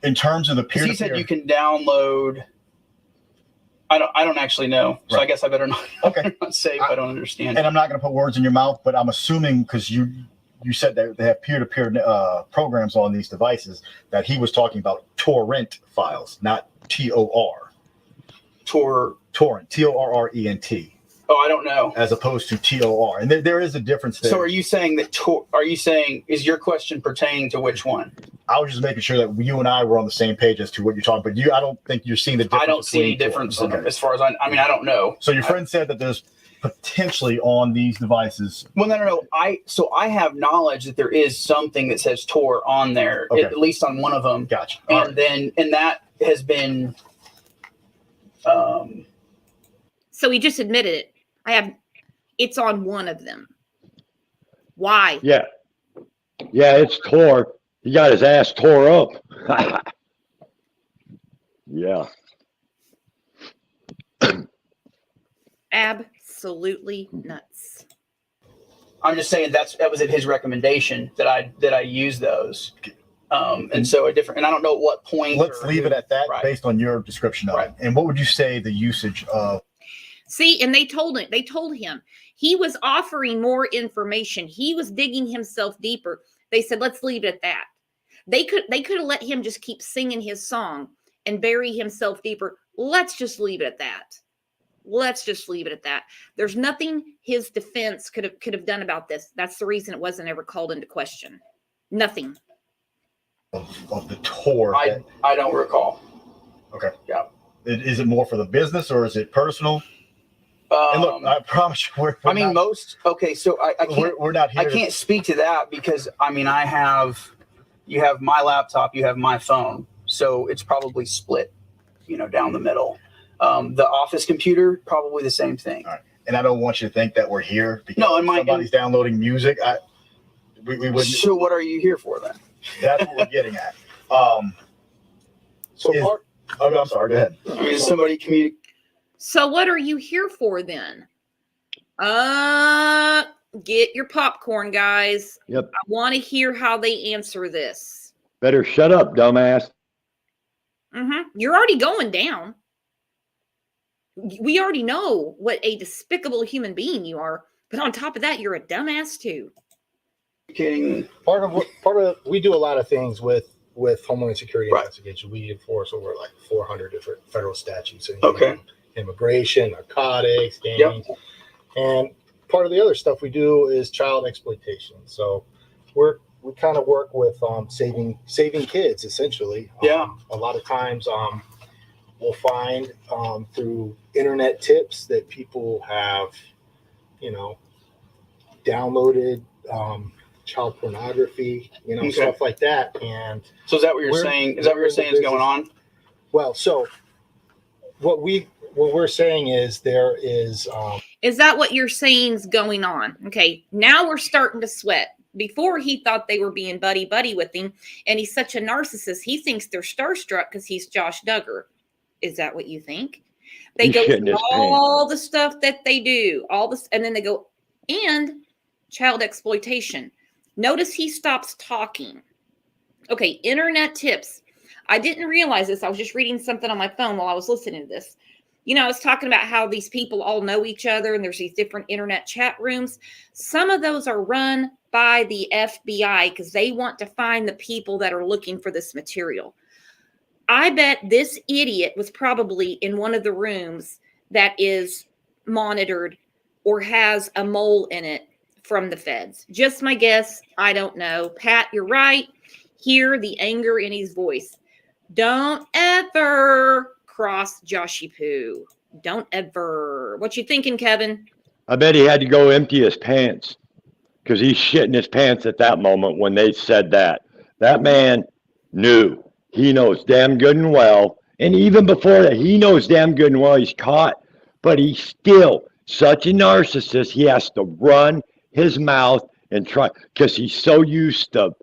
In terms of the peer-to-peer, he said you can download. I don't actually know, so I guess I better not. Not say if I don't understand. And I'm not going to put words in your mouth, but I'm assuming because you said that they have peer-to-peer programs on these devices, that he was talking about torrent files, not T-O-R. Torrent, T-O-R-R-E-N-T. Oh, I don't know. As opposed to T-O-R, and there is a difference there. So, are you saying that? Is your question pertaining to which one? I was just making sure that you and I were on the same page as to what you're talking. But I don't think you're seeing the difference. I don't see any difference as far as I don't know. So your friend said that there's potentially on these devices. Well, no. I have knowledge that there is something that says Tor on there, at least on one of them. Gotcha. And that has been. So he just admitted it. It's on one of them. Why? Yeah, it's Tor. He got his ass tore up. Yeah. Absolutely nuts. I'm just saying that was at his recommendation that I use those. And so and I don't know at what point. Let's leave it at that based on your description of it. And what would you say the usage of? See, and they told him he was offering more information. He was digging himself deeper. They said, let's leave it at that. They could have let him just keep singing his song and bury himself deeper. Let's just leave it at that. There's nothing his defense could have done about this. That's the reason it wasn't ever called into question. Nothing. Of the Tor. I don't recall. Okay. Yeah. Is it more for the business or is it personal? And look, I promise you, so I can't. We're not here. I can't speak to that because you have my laptop, you have my phone, so it's probably split, down the middle. The office computer, probably the same thing. All right. And I don't want you to think that we're here because somebody's downloading music. We wouldn't. So what are you here for then? That's what we're getting at. I'm sorry. Go ahead. Is somebody communicate? So what are you here for then? Get your popcorn, guys. Yep. I want to hear how they answer this. Better shut up, dumbass. You're already going down. We already know what a despicable human being you are, but on top of that, you're a dumbass too. Part of we do a lot of things with Homeland Security investigation. We enforce over 400 different federal statutes. And, immigration, narcotics, gangs, and part of the other stuff we do is child exploitation. So we kind of work with saving kids essentially. A lot of times we'll find through internet tips that people have, downloaded child pornography, stuff like that. And so is that what you're saying? Is that what you're saying is going on? Well, so what we're saying is there is. Is that what you're saying is going on? Okay, now we're starting to sweat. Before he thought they were being buddy with him, and he's such a narcissist. He thinks they're starstruck because he's Josh Duggar. Is that what you think? They go through all the stuff that they do, all this, and then they go and child exploitation. Notice he stops talking. Okay, internet tips. I didn't realize this. I was just reading something on my phone while I was listening to this. I was talking about how these people all know each other and there's these different internet chat rooms. Some of those are run by the FBI because they want to find the people that are looking for this material. I bet this idiot was probably in one of the rooms that is monitored or has a mole in it from the feds. Just my guess. I don't know. Pat, you're right. Hear the anger in his voice. Don't ever cross Joshy Poo. Don't ever. What you thinking, Kevin? I bet he had to go empty his pants because he's shitting his pants at that moment when they said that. That man knew. He knows damn good and well. And even before that, he knows damn good and well he's caught. But he's still such a narcissist. He has to run his mouth and try because he's so used to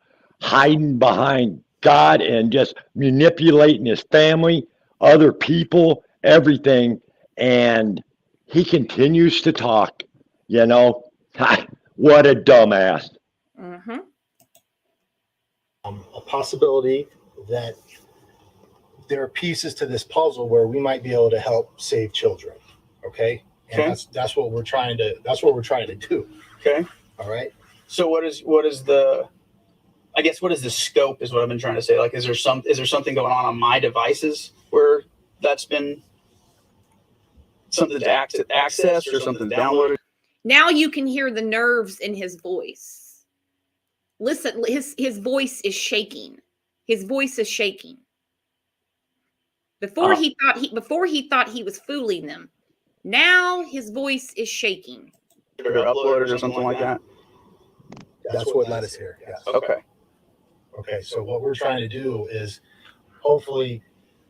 hiding behind God and just manipulating his family, other people, everything. And he continues to talk, you know. What a dumbass. Mm-hmm. A possibility that there are pieces to this puzzle where we might be able to help save children. Okay. And that's what we're trying to do. Okay. All right. So what is the scope is what I've been trying to say. Like, is there something going on my devices where that's been something to access or something downloaded? Now you can hear the nerves in his voice. Listen, his voice is shaking. His voice is shaking. Before he thought he was fooling them. Now his voice is shaking. Or uploaded or something like that. That's what led us here. Yes. Okay. Okay. So what we're trying to do is hopefully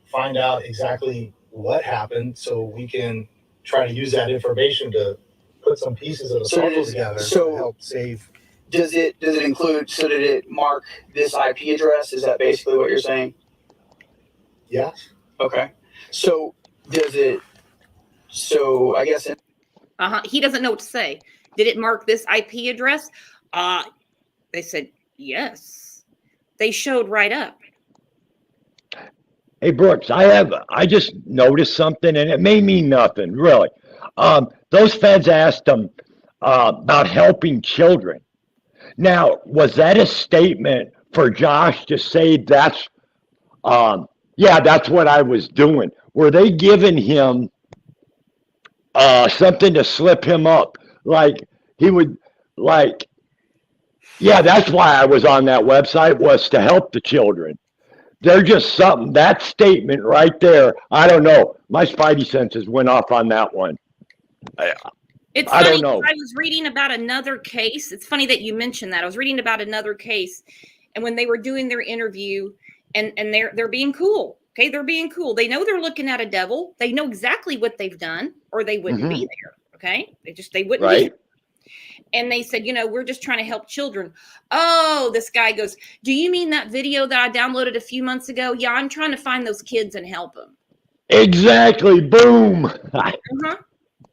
find out exactly what happened so we can try to use that information to put some pieces of the puzzle together to help save. Does it include? So did it mark this IP address? Is that basically what you're saying? Yes. Okay. So does it? So I guess. He doesn't know what to say. Did it mark this IP address? They said yes. They showed right up. Hey Brooks, I just noticed something and it may mean nothing, really. Those feds asked him about helping children. Now, was that a statement for Josh to say that's what I was doing? Were they giving him something to slip him up? Like he would that's why I was on that website, was to help the children. They're just something, that statement right there, I don't know. My spidey senses went off on that one. It's I funny, don't know. I was reading about another case. It's funny that you mentioned that. I was reading about another case, and when they were doing their interview, and they're being cool. Okay, they're being cool. They know they're looking at a devil. They know exactly what they've done, or they wouldn't be there. Okay, they wouldn't be there. And they said, we're just trying to help children. Oh, this guy goes, do you mean that video that I downloaded a few months ago? Yeah, I'm trying to find those kids and help them. Exactly. Boom. Yep.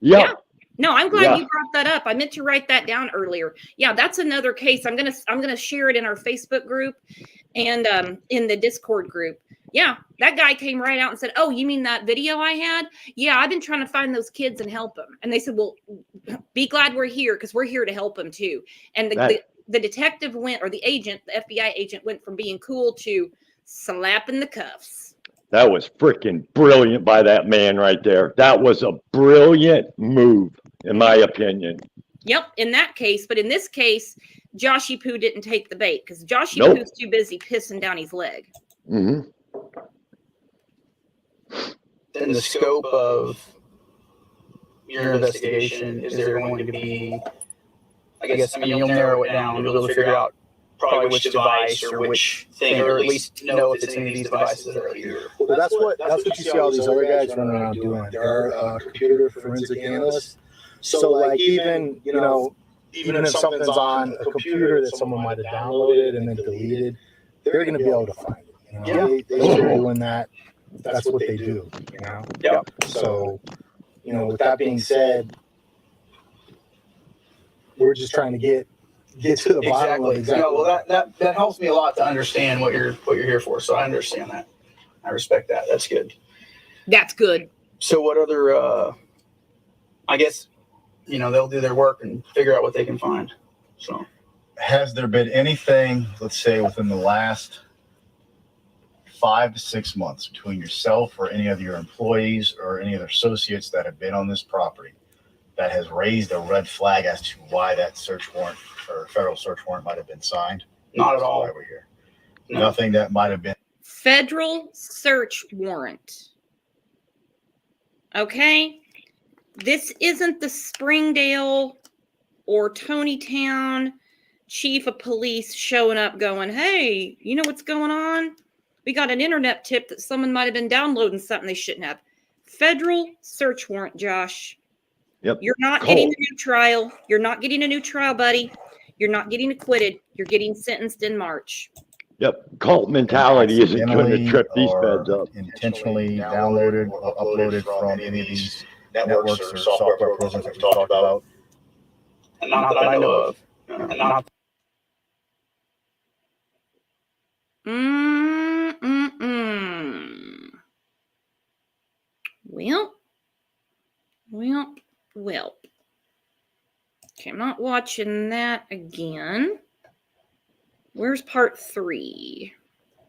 Yeah. No, I'm glad you brought that up. I meant to write that down earlier. Yeah, that's another case. I'm gonna share it in our Facebook group and in the Discord group. Yeah, that guy came right out and said, "Oh, you mean that video I had? Yeah, I've been trying to find those kids and help them." And they said, "Well, be glad we're here because we're here to help them too." And the detective went, or the agent, the FBI agent, went from being cool to slapping the cuffs. That was freaking brilliant by that man right there. That was a brilliant move, in my opinion. Yep, in that case. But in this case, Joshy Poo didn't take the bait because Joshy Poo's too busy pissing down his leg. Mm-hmm. In the scope of your investigation, is there going to be, you'll narrow it down, you'll be able to figure out probably which device or which thing, or at least know if it's any of these devices that are here. Well, that's what you see all these other guys running around doing. They're computer forensic analysts. So like even if something's on a computer that someone might have downloaded and then deleted, they're going to be able to find it. They are doing that. That's what they do. Yeah. So, with that being said, we're just trying to get to the bottom of exactly. Well, that helps me a lot to understand what you're here for. So I understand that. I respect that. That's good. That's good. So what other? I guess they'll do their work and figure out what they can find. So, has there been anything, let's say, within the last 5 to 6 months between yourself or any of your employees or any other associates that have been on this property that has raised a red flag as to why that search warrant or federal search warrant might have been signed? Not at all. Why we're here. No. Nothing that might have been. Federal search warrant. Okay? This isn't the Springdale or Tonytown chief of police showing up going, hey, you know what's going on? We got an internet tip that someone might have been downloading something they shouldn't have. Federal search warrant, Josh. Yep. You're not getting a new trial. You're not getting a new trial, buddy. You're not getting acquitted. You're getting sentenced in March. Yep. Cult mentality isn't going to trip these feds up. Intentionally downloaded or uploaded from any of these networks or software programs that we talked about. Not that I know of. Not Well. Okay, I'm not watching that again. Where's part 3?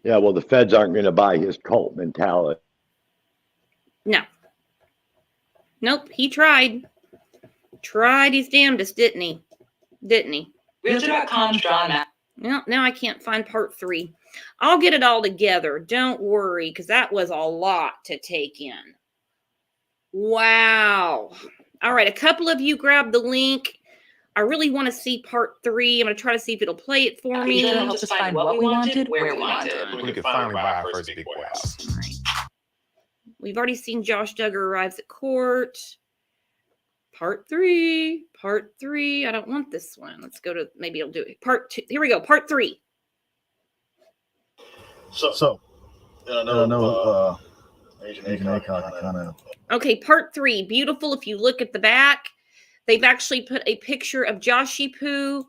Yeah, well, the feds aren't going to buy his cult mentality. No. Nope, he tried. Tried his damnedest, didn't he? Realtor.com's drawn map. Well, now I can't find part 3. I'll get it all together. Don't worry, because that was a lot to take in. Wow. All right, a couple of you grabbed the link. I really want to see part 3. I'm going to try to see if it'll play it for me. It helped us find what we wanted, where we wanted. We could finally buy our first big boy house. All right. We've already seen Josh Duggar arrives at court. Part 3. I don't want this one. Let's go to, maybe it'll do it. Part 2. Here we go. Part 3. So I know Agent Acock kind of. Okay, part 3. Beautiful. If you look at the back, they've actually put a picture of Joshy Poo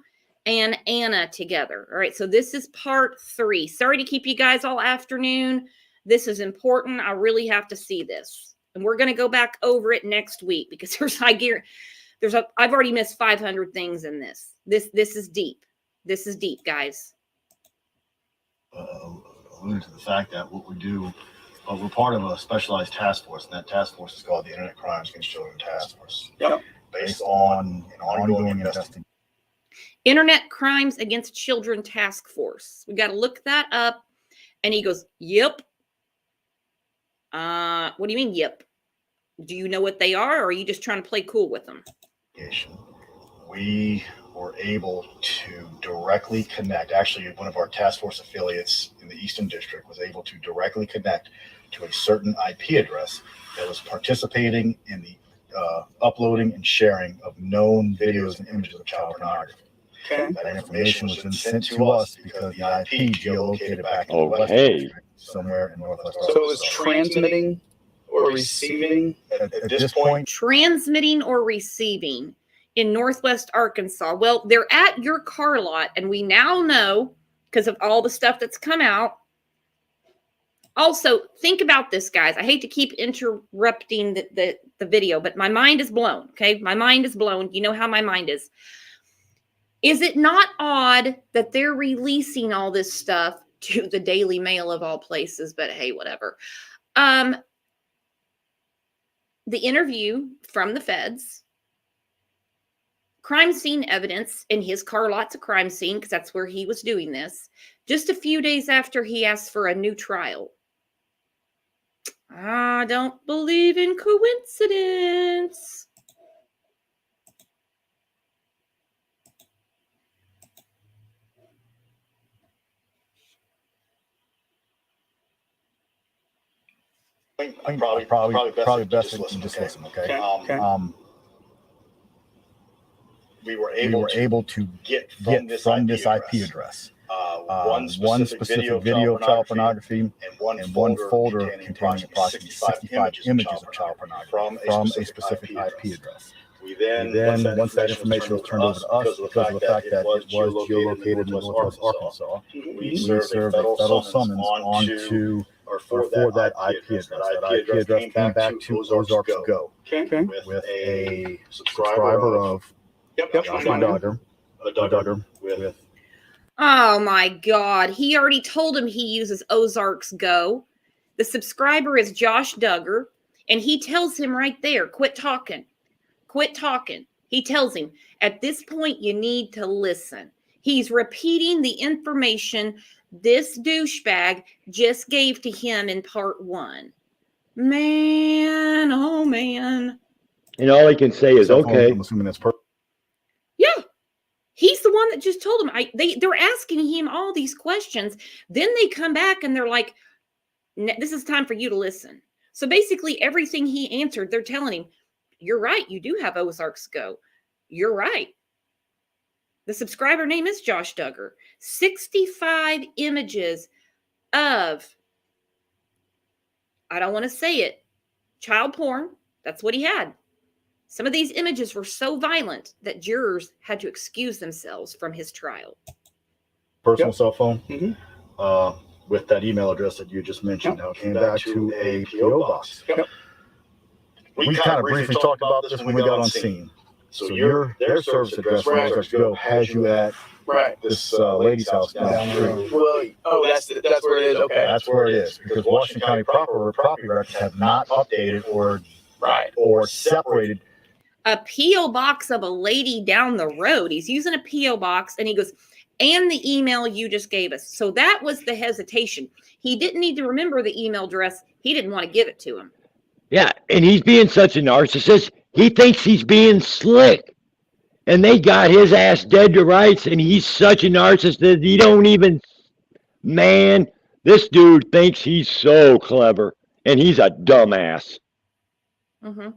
and Anna together. All right, so this is part 3. Sorry to keep you guys all afternoon. This is important. I really have to see this. And we're going to go back over it next week because I've already missed 500 things in this. This is deep. This is deep, guys. Alluded to the fact that what we do, we're part of a specialized task force, and that task force is called the Internet Crimes Against Children Task Force. Yep. Based on an ongoing investigation. Internet Crimes Against Children Task Force. We got to look that up. And he goes, yep. What do you mean, yep? Do you know what they are, or are you just trying to play cool with them? We were able to directly connect. Actually, one of our task force affiliates in the Eastern District was able to directly connect to a certain IP address that was participating in the uploading and sharing of known videos and images of child pornography. okay. That information was then sent to us because the IP geolocated back in the West Okay. District, somewhere in Northwest So it was transmitting or receiving. At this point, Transmitting or receiving in Northwest Arkansas. Well, they're at your car lot, and we now know because of all the stuff that's come out. Also, think about this, guys. I hate to keep interrupting the video, but my mind is blown, okay? My mind is blown. You know how my mind is. Is it not odd that they're releasing all this stuff to the Daily Mail of all places? But hey, whatever. The interview from the feds, crime scene evidence in his car lot's a crime scene because that's where he was doing this. Just a few days after he asked for a new trial. I don't believe in coincidence. probably best to just listen. Okay. Okay. We were able to get from this IP address one specific video of child pornography and one folder containing approximately 65 images of child pornography from a specific IP address. We then, once that information was turned over to us, because of the fact that it was geolocated in Northwest Arkansas, we served a federal summons onto or for that IP address. That IP address came back to Ozarks Go Okay. with a subscriber of Yep. Duggar with Oh my God. He already told him he uses Ozarks Go. The subscriber is Josh Duggar, and he tells him right there, quit talking. Quit talking. He tells him, at this point, you need to listen. He's repeating the information this douchebag just gave to him in part 1. Man, oh man. And all he can say is, okay. I'm assuming that's perfect. Yeah. He's the one that just told him. They're asking him all these questions. Then they come back and they're like, this is time for you to listen. So basically everything he answered, they're telling him, you're right. You do have Ozarks Go. You're right. The subscriber name is Josh Duggar. 65 images of, I don't want to say it, child porn. That's what he had. Some of these images were so violent that jurors had to excuse themselves from his trial. Personal cell phone with that email address that you just mentioned. Now it came back to a PO box. We kind of briefly talked about this when we got on scene. So their service address from Ozarks Go has you at this lady's house down the street. Well, that's where it is. Okay, that's where it is, because Washington County property records have not updated or separated a P.O. box of a lady down the road. He's using a P.O. box, and he goes, and the email you just gave us. So that was the hesitation. He didn't need to remember the email address. He didn't want to give it to him. Yeah, and he's being such a narcissist. He thinks he's being slick. And they got his ass dead to rights, and he's such a narcissist. He don't even... Man, this dude thinks he's so clever, and he's a dumbass. Mm-hmm.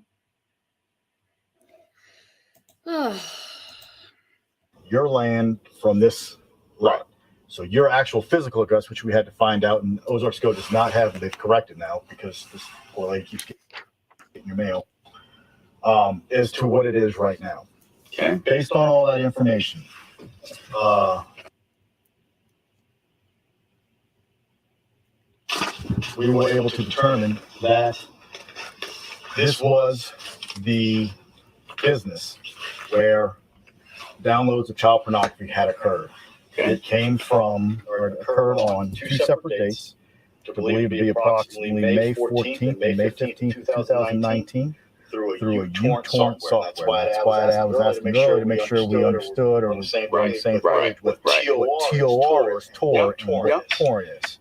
Your land from this lot. So your actual physical address, which we had to find out, and Ozarks Go does not have, they've corrected now because this poor lady keeps getting your mail, is to what it is right now. Okay. Based on all that information, we were able to determine that this was the business where downloads of child pornography had occurred. Okay. It came from, or it occurred on 2 separate dates, to believe to be approximately May 14th and May 15th, 2019, through a uTorrent software. That's why I was asking earlier to make sure we understood or was on the same page with what TOR is, Tor, and what torrent is.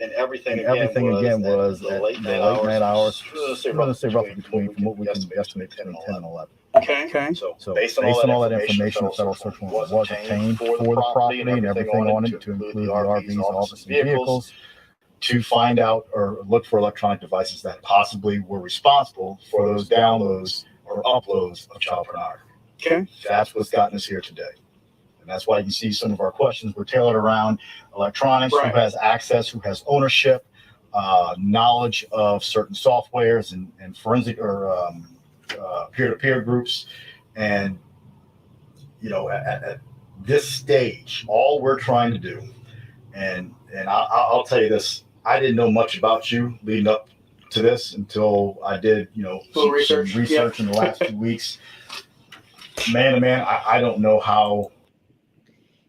And everything again was at the late night hours. I'm going to say roughly between, from what we can estimate, between 10 and 11. Okay. So based on all that information, the federal search warrant was obtained for the property and everything on it, to include the RVs, offices, and vehicles, to find out or look for electronic devices that possibly were responsible for those downloads or uploads of child pornography. Okay. That's what's gotten us here today. And that's why you see some of our questions were tailored around electronics, who has access, who has ownership, knowledge of certain softwares and forensic or peer-to-peer groups. And, at this stage, all we're trying to do, and I'll tell you this, I didn't know much about you leading up to this until I did, some research in the last 2 weeks. Man to man, I don't know how.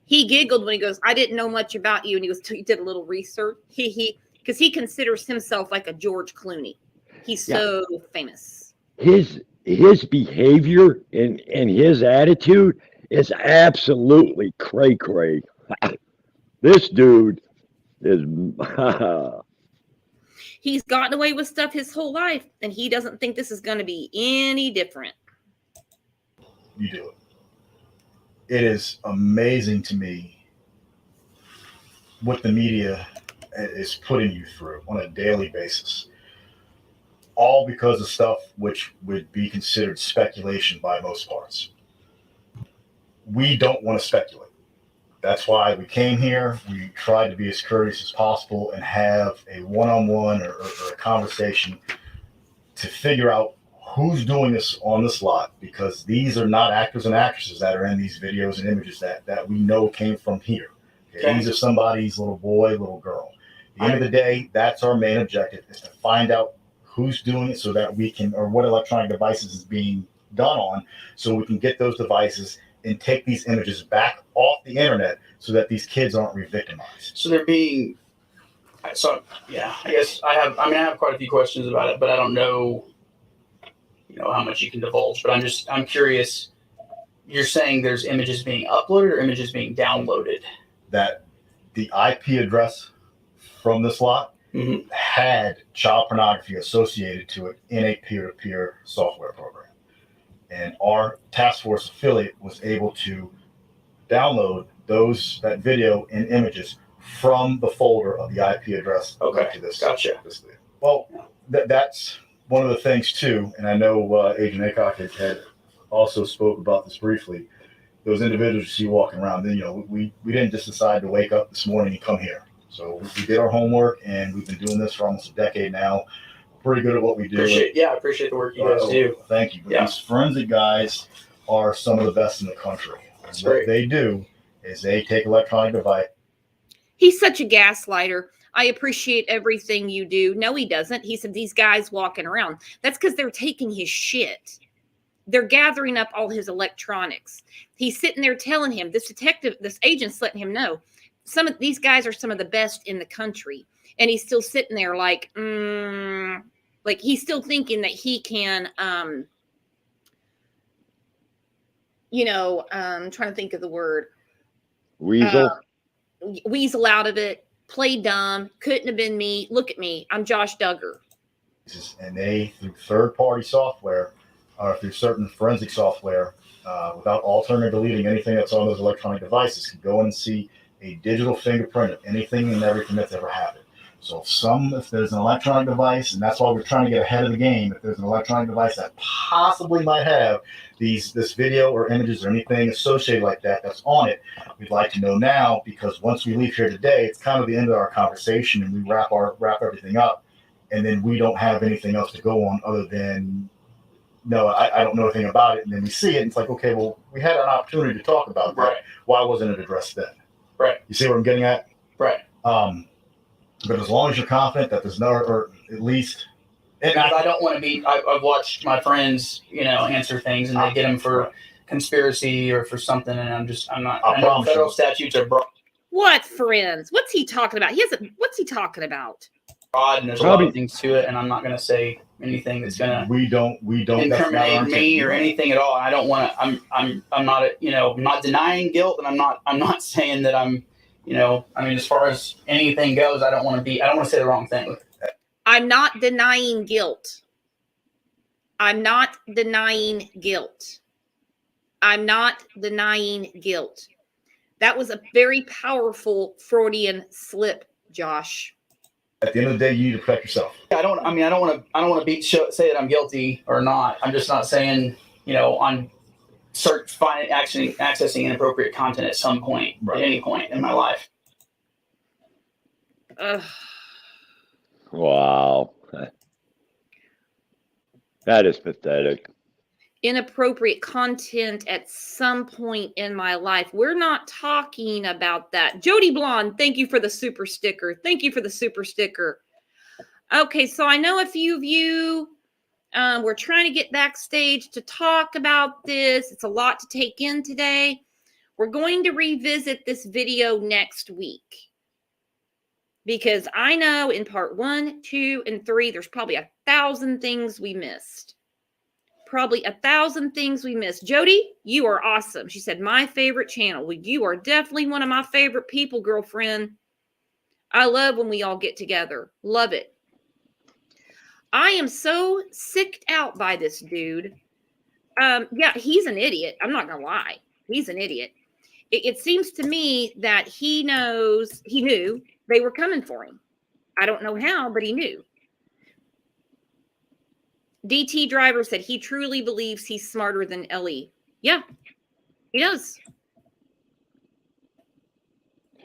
He giggled when he goes, I didn't know much about you. And he did a little research. Because he considers himself like a George Clooney. He's so famous. His behavior and his attitude is absolutely cray-cray. This dude is... He's gotten away with stuff his whole life, and he doesn't think this is going to be any different. You do it. It is amazing to me what the media is putting you through on a daily basis. All because of stuff which would be considered speculation by most parts. We don't want to speculate. That's why we came here. We tried to be as courteous as possible and have a one-on-one or a conversation to figure out who's doing this on this lot, because these are not actors and actresses that are in these videos and images that we know came from here. Okay? These are somebody's little boy, little girl. At the end of the day, that's our main objective, is to find out who's doing it so that we can, or what electronic devices is being done on, so we can get those devices and take these images back off the internet so that these kids aren't re-victimized. So they're being. So yeah, I guess I have quite a few questions about it, but I don't know, how much you can divulge. But I'm curious. You're saying there's images being uploaded or images being downloaded? That the IP address from this lot had child pornography associated to it in a peer-to-peer software program. And our task force affiliate was able to download that video and images from the folder of the IP address. Okay, to this. Gotcha. Well, that's one of the things too, and I know Agent Aycock had also spoke about this briefly. Those individuals you see walking around, then we didn't just decide to wake up this morning and come here. So we did our homework, and we've been doing this for almost a decade now. Pretty good at what we do. I appreciate the work you guys do. Thank you. But these forensic guys are some of the best in the country. That's what great. They do is they take electronic device. He's such a gaslighter. I appreciate everything you do. No, he doesn't. He said these guys walking around. That's because they're taking his shit. They're gathering up all his electronics. He's sitting there telling him, this agent's letting him know, some of these guys are some of the best in the country. And he's still sitting there like he's still thinking that he can, I'm trying to think of the word. Weasel out of it, play dumb, couldn't have been me. Look at me. I'm Josh Duggar. And they, through third-party software, or through certain forensic software, without altering or deleting anything that's on those electronic devices, can go and see a digital fingerprint of anything and everything that's ever happened. So if there's an electronic device, and that's why we're trying to get ahead of the game, if there's an electronic device that possibly might have this video or images or anything associated like that's on it, we'd like to know now, because once we leave here today, it's kind of the end of our conversation, and we wrap everything up, and then we don't have anything else to go on other than, no, I don't know anything about it. And then we see it, and it's like, okay, well, we had an opportunity to talk about that. Right. Why wasn't it addressed then? Right. You see what I'm getting at? Right. But as long as you're confident that there's no, or at least, because I don't want to be. I've watched my friends, answer things, and they get them for conspiracy or for something, and I'm not. I know federal statutes are broad. What friends? What's he talking about? What's he talking about? And there's a lot of things to it, and I'm not going to say anything that's going to we don't incriminate me or anything at all. I don't want to. I'm not I'm not denying guilt, and I'm not saying that I'm. As far as anything goes, I don't want to say the wrong thing. I'm not denying guilt. I'm not denying guilt. I'm not denying guilt. That was a very powerful Freudian slip, Josh. At the end of the day, you need to protect yourself. I don't want to say that I'm guilty or not. I'm just not saying, on accessing inappropriate content at some point, at any point in my life. Wow. That is pathetic. Inappropriate content at some point in my life. We're not talking about that. Jody Blonde, thank you for the super sticker. Thank you for the super sticker. Okay, so I know a few of you we're trying to get backstage to talk about this. It's a lot to take in today. We're going to revisit this video next week, because I know in part 1, 2, and 3, there's probably 1,000 things we missed. Probably 1,000 things we missed. Jody, you are awesome. She said, my favorite channel. Well, you are definitely one of my favorite people, girlfriend. I love when we all get together. Love it. I am so sicked out by this dude. Yeah, he's an idiot. I'm not going to lie. He's an idiot. It seems to me that he knew they were coming for him. I don't know how, but he knew. DT Driver said he truly believes he's smarter than Ellie. Yeah, he does.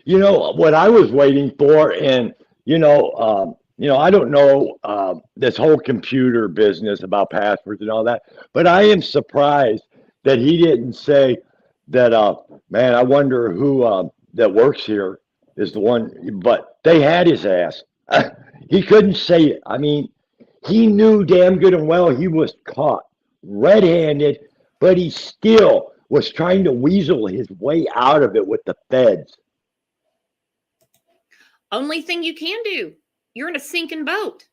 What I was waiting for, and, I don't know this whole computer business about passwords and all that, but I am surprised that he didn't say that, man, I wonder who that works here is the one, but they had his ass. He couldn't say it. I mean, he knew damn good and well he was caught red-handed, but he still was trying to weasel his way out of it with the feds. Only thing you can do. You're in a sinking boat.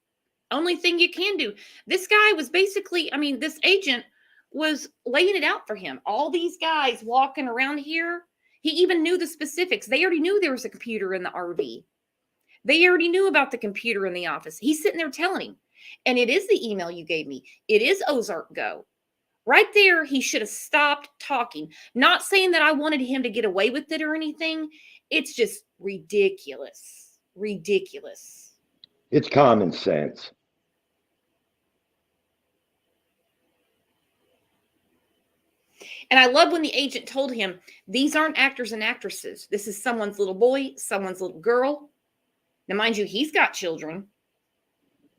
Only thing you can do. This guy was basically, I mean, this agent was laying it out for him. All these guys walking around here, he even knew the specifics. They already knew there was a computer in the RV. They already knew about the computer in the office. He's sitting there telling him. And it is the email you gave me. It is Ozark Go. Right there, he should have stopped talking. Not saying that I wanted him to get away with it or anything. It's just ridiculous. Ridiculous. It's common sense. And I love when the agent told him, these aren't actors and actresses. This is someone's little boy, someone's little girl. Now, mind you, he's got children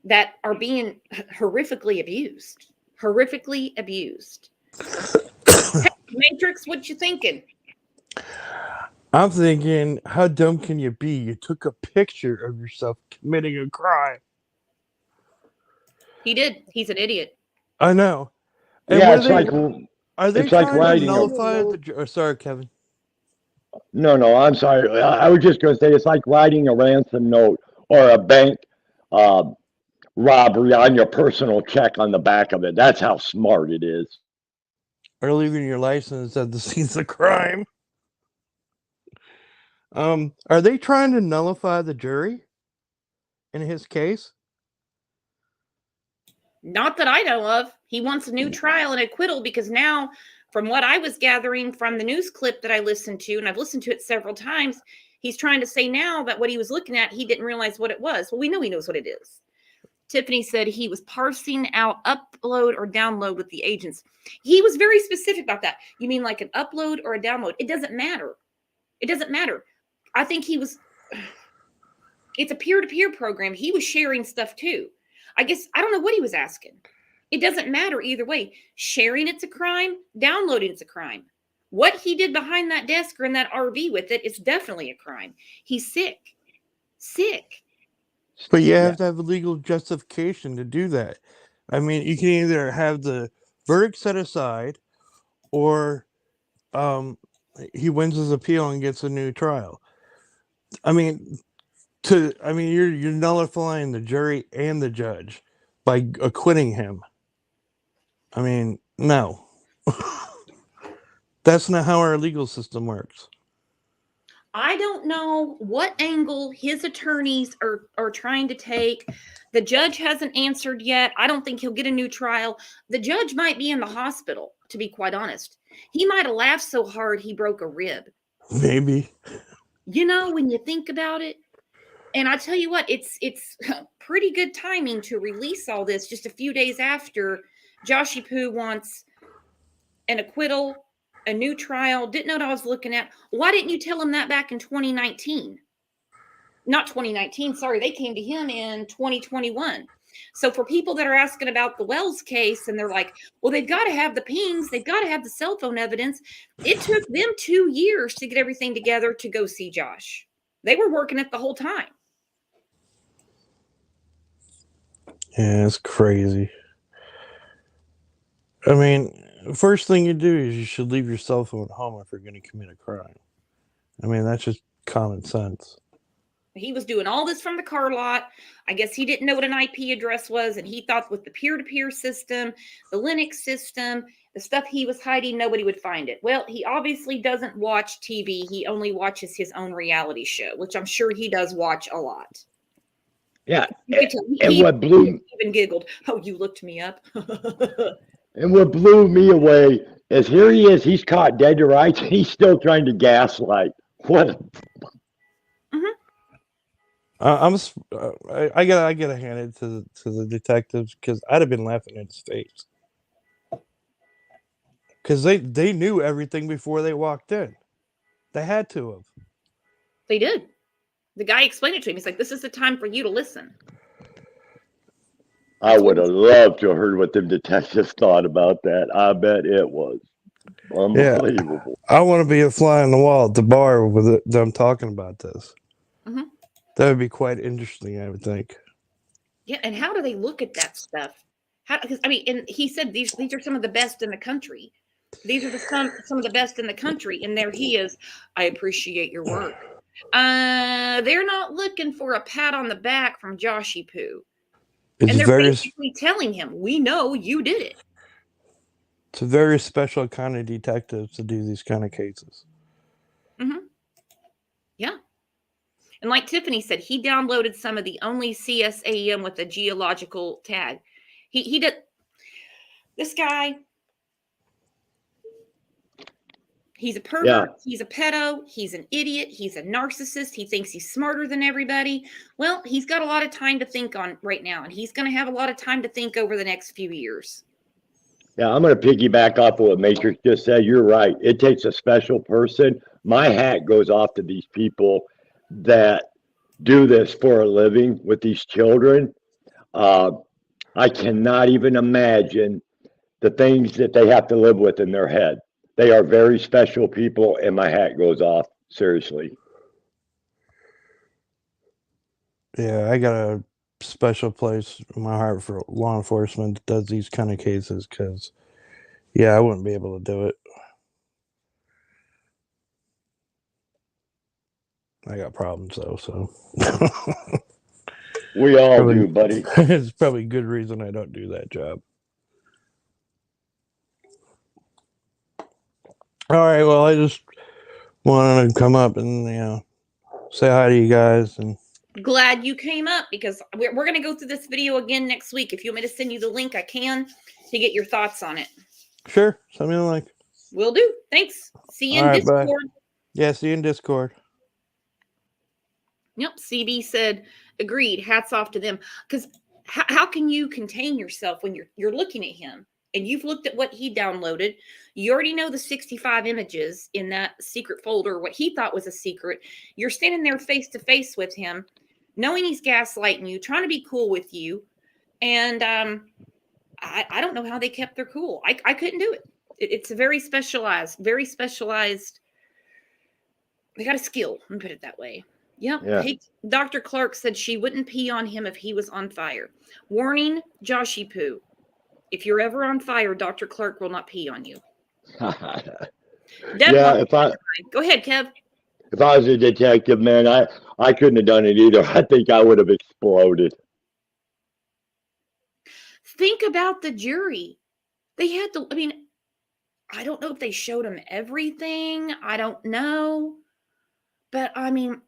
that are being horrifically abused. Horrifically abused. Hey, Matrix, what you thinking? I'm thinking, how dumb can you be? You took a picture of yourself committing a crime. He did. He's an idiot. I know. And Yeah, what it's are like they it's like trying to writing nullify the? Sorry, Kevin. No, I'm sorry. I was just going to say it's like writing a ransom note or a bank robbery on your personal check on the back of it. That's how smart it is. Or leaving your license at the scenes of crime. Are they trying to nullify the jury in his case? Not that I know of. He wants a new trial and acquittal because now, from what I was gathering from the news clip that I listened to, and I've listened to it several times, he's trying to say now that what he was looking at, he didn't realize what it was. Well, we know he knows what it is. Tiffany said he was parsing out upload or download with the agents. He was very specific about that. You mean like an upload or a download? It doesn't matter. It doesn't matter. I think it's a peer-to-peer program. He was sharing stuff too. I guess, I don't know what he was asking. It doesn't matter either way. Sharing it's a crime. Downloading it's a crime. What he did behind that desk or in that RV with it is definitely a crime. He's sick. Sick. But you have to have a legal justification to do that. I mean, you can either have the verdict set aside or he wins his appeal and gets a new trial. I mean, you're nullifying the jury and the judge by acquitting him. I mean, no. That's not how our legal system works. I don't know what angle his attorneys are trying to take. The judge hasn't answered yet. I don't think he'll get a new trial. The judge might be in the hospital, to be quite honest. He might have laughed so hard he broke a rib. Maybe. You know, when you think about it. And I tell you what, it's pretty good timing to release all this just a few days after Joshy Poo wants an acquittal, a new trial. Didn't know what I was looking at. Why didn't you tell him that back in 2019? Not 2019, sorry. They came to him in 2021. So for people that are asking about the Wells case and they're like, well, they've got to have the pings. They've got to have the cell phone evidence. It took them 2 years to get everything together to go see Josh. They were working it the whole time. Yeah, it's crazy. I mean, first thing you do is you should leave your cell phone at home if you're going to commit a crime. I mean, that's just common sense. He was doing all this from the car lot. I guess he didn't know what an IP address was, and he thought with the peer-to-peer system, the Linux system, the stuff he was hiding, nobody would find it. Well, he obviously doesn't watch TV. He only watches his own reality show, which I'm sure he does watch a lot. Yeah. He even giggled. Oh, you looked me up. And what blew me away is here he is. He's caught dead to rights. He's still trying to gaslight. What? I gotta hand it to the detectives because I'd have been laughing in his face because they knew everything before they walked in. They had to have. They did. The guy explained it to him. He's like, "This is the time for you to listen." I would have loved to have heard what them detectives thought about that. I bet it was unbelievable. Yeah, I want to be a fly on the wall at the bar with them talking about this. Mm-hmm. That would be quite interesting, I would think. Yeah, and how do they look at that stuff? Because I mean, and he said these are some of the best in the country. These are some of the best in the country, and there he is. I appreciate your work. They're not looking for a pat on the back from Joshy Poo. It's And they're very, basically telling him, we know you did it. it's a very special kind of detectives to do these kind of cases. Mm-hmm. Yeah. And like Tiffany said, he downloaded some of the only CSAM with a geological tag. He did. This guy, he's a pervert. Yeah. He's a pedo. He's an idiot. He's a narcissist. He thinks he's smarter than everybody. Well, he's got a lot of time to think on right now, and he's going to have a lot of time to think over the next few years. Yeah, I'm going to piggyback off of what Matrix just said. You're right. It takes a special person. My hat goes off to these people that do this for a living with these children. I cannot even imagine the things that they have to live with in their head. They are very special people, and my hat goes off. Seriously. Yeah, I got a special place in my heart for law enforcement that does these kind of cases because, yeah, I wouldn't be able to do it. I got problems though, so We all Probably- do, buddy. it's probably a good reason I don't do that job. All right, well, I just wanted to come up and say hi to you guys. And Glad you came up because we're going to go through this video again next week. If you want me to send you the link, I can to get your thoughts on it. sure, send me a link. Will do. Thanks. See you in All right, bye. Discord. Yeah, see you in Discord. Yep. CB said, agreed. Hats off to them. Because how can you contain yourself when you're looking at him and you've looked at what he downloaded? You already know the 65 images in that secret folder, what he thought was a secret. You're standing there face to face with him, knowing he's gaslighting you, trying to be cool with you. And I don't know how they kept their cool. I couldn't do it. It's a very specialized. They got a skill. Let me put it that way. Yep. Yeah. Hey, Dr. Clark said she wouldn't pee on him if he was on fire. Warning, Joshy Poo. If you're ever on fire, Dr. Clark will not pee on you. Yeah, Go ahead, Kev. if I was a detective, man, I couldn't have done it either. I think I would have exploded. Think about the jury. They had to, I don't know if they showed him everything. I don't know. But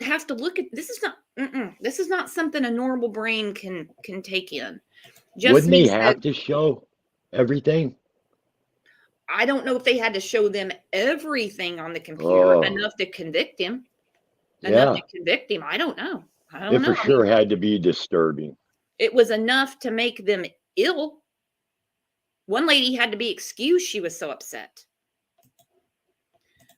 have to look at this is not something a normal brain can take in. Wouldn't they have to show everything? I don't know if they had to show them everything on the computer enough to convict him. I don't know. It for sure had to be disturbing. It was enough to make them ill. One lady had to be excused. She was so upset.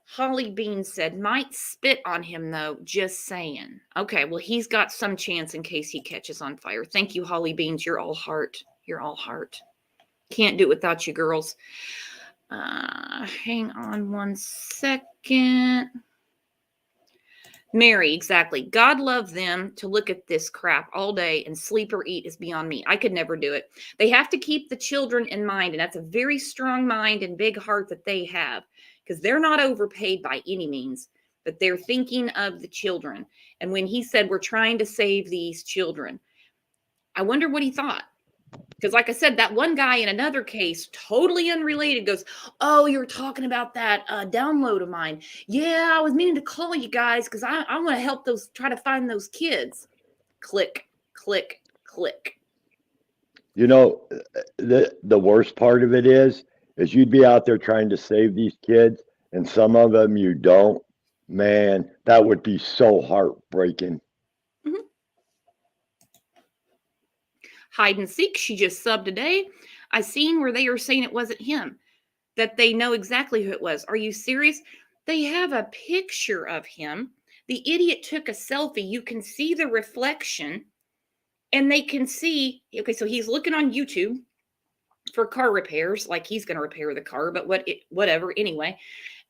Holly Bean said, might spit on him, though, just saying. Okay, well, he's got some chance in case he catches on fire. Thank you, Holly Beans. You're all heart. You're all heart. Can't do it without you, girls. Hang on one second. Mary, exactly. God love them to look at this crap all day and sleep or eat is beyond me. I could never do it. They have to keep the children in mind, and that's a very strong mind and big heart that they have because they're not overpaid by any means, but they're thinking of the children. And when he said, we're trying to save these children, I wonder what he thought. Because like I said, that one guy in another case, totally unrelated, goes, oh, you were talking about that download of mine. Yeah, I was meaning to call you guys because I want to help try to find those kids. Click, click, click. You know, the worst part of it is you'd be out there trying to save these kids, and some of them you don't. Man, that would be so heartbreaking. Mm-hmm. Hide and seek. She just subbed today. I seen where they were saying it wasn't him, that they know exactly who it was. Are you serious? They have a picture of him. The idiot took a selfie. You can see the reflection and they can see, okay, so he's looking on YouTube for car repairs, like he's going to repair the car, but whatever, anyway.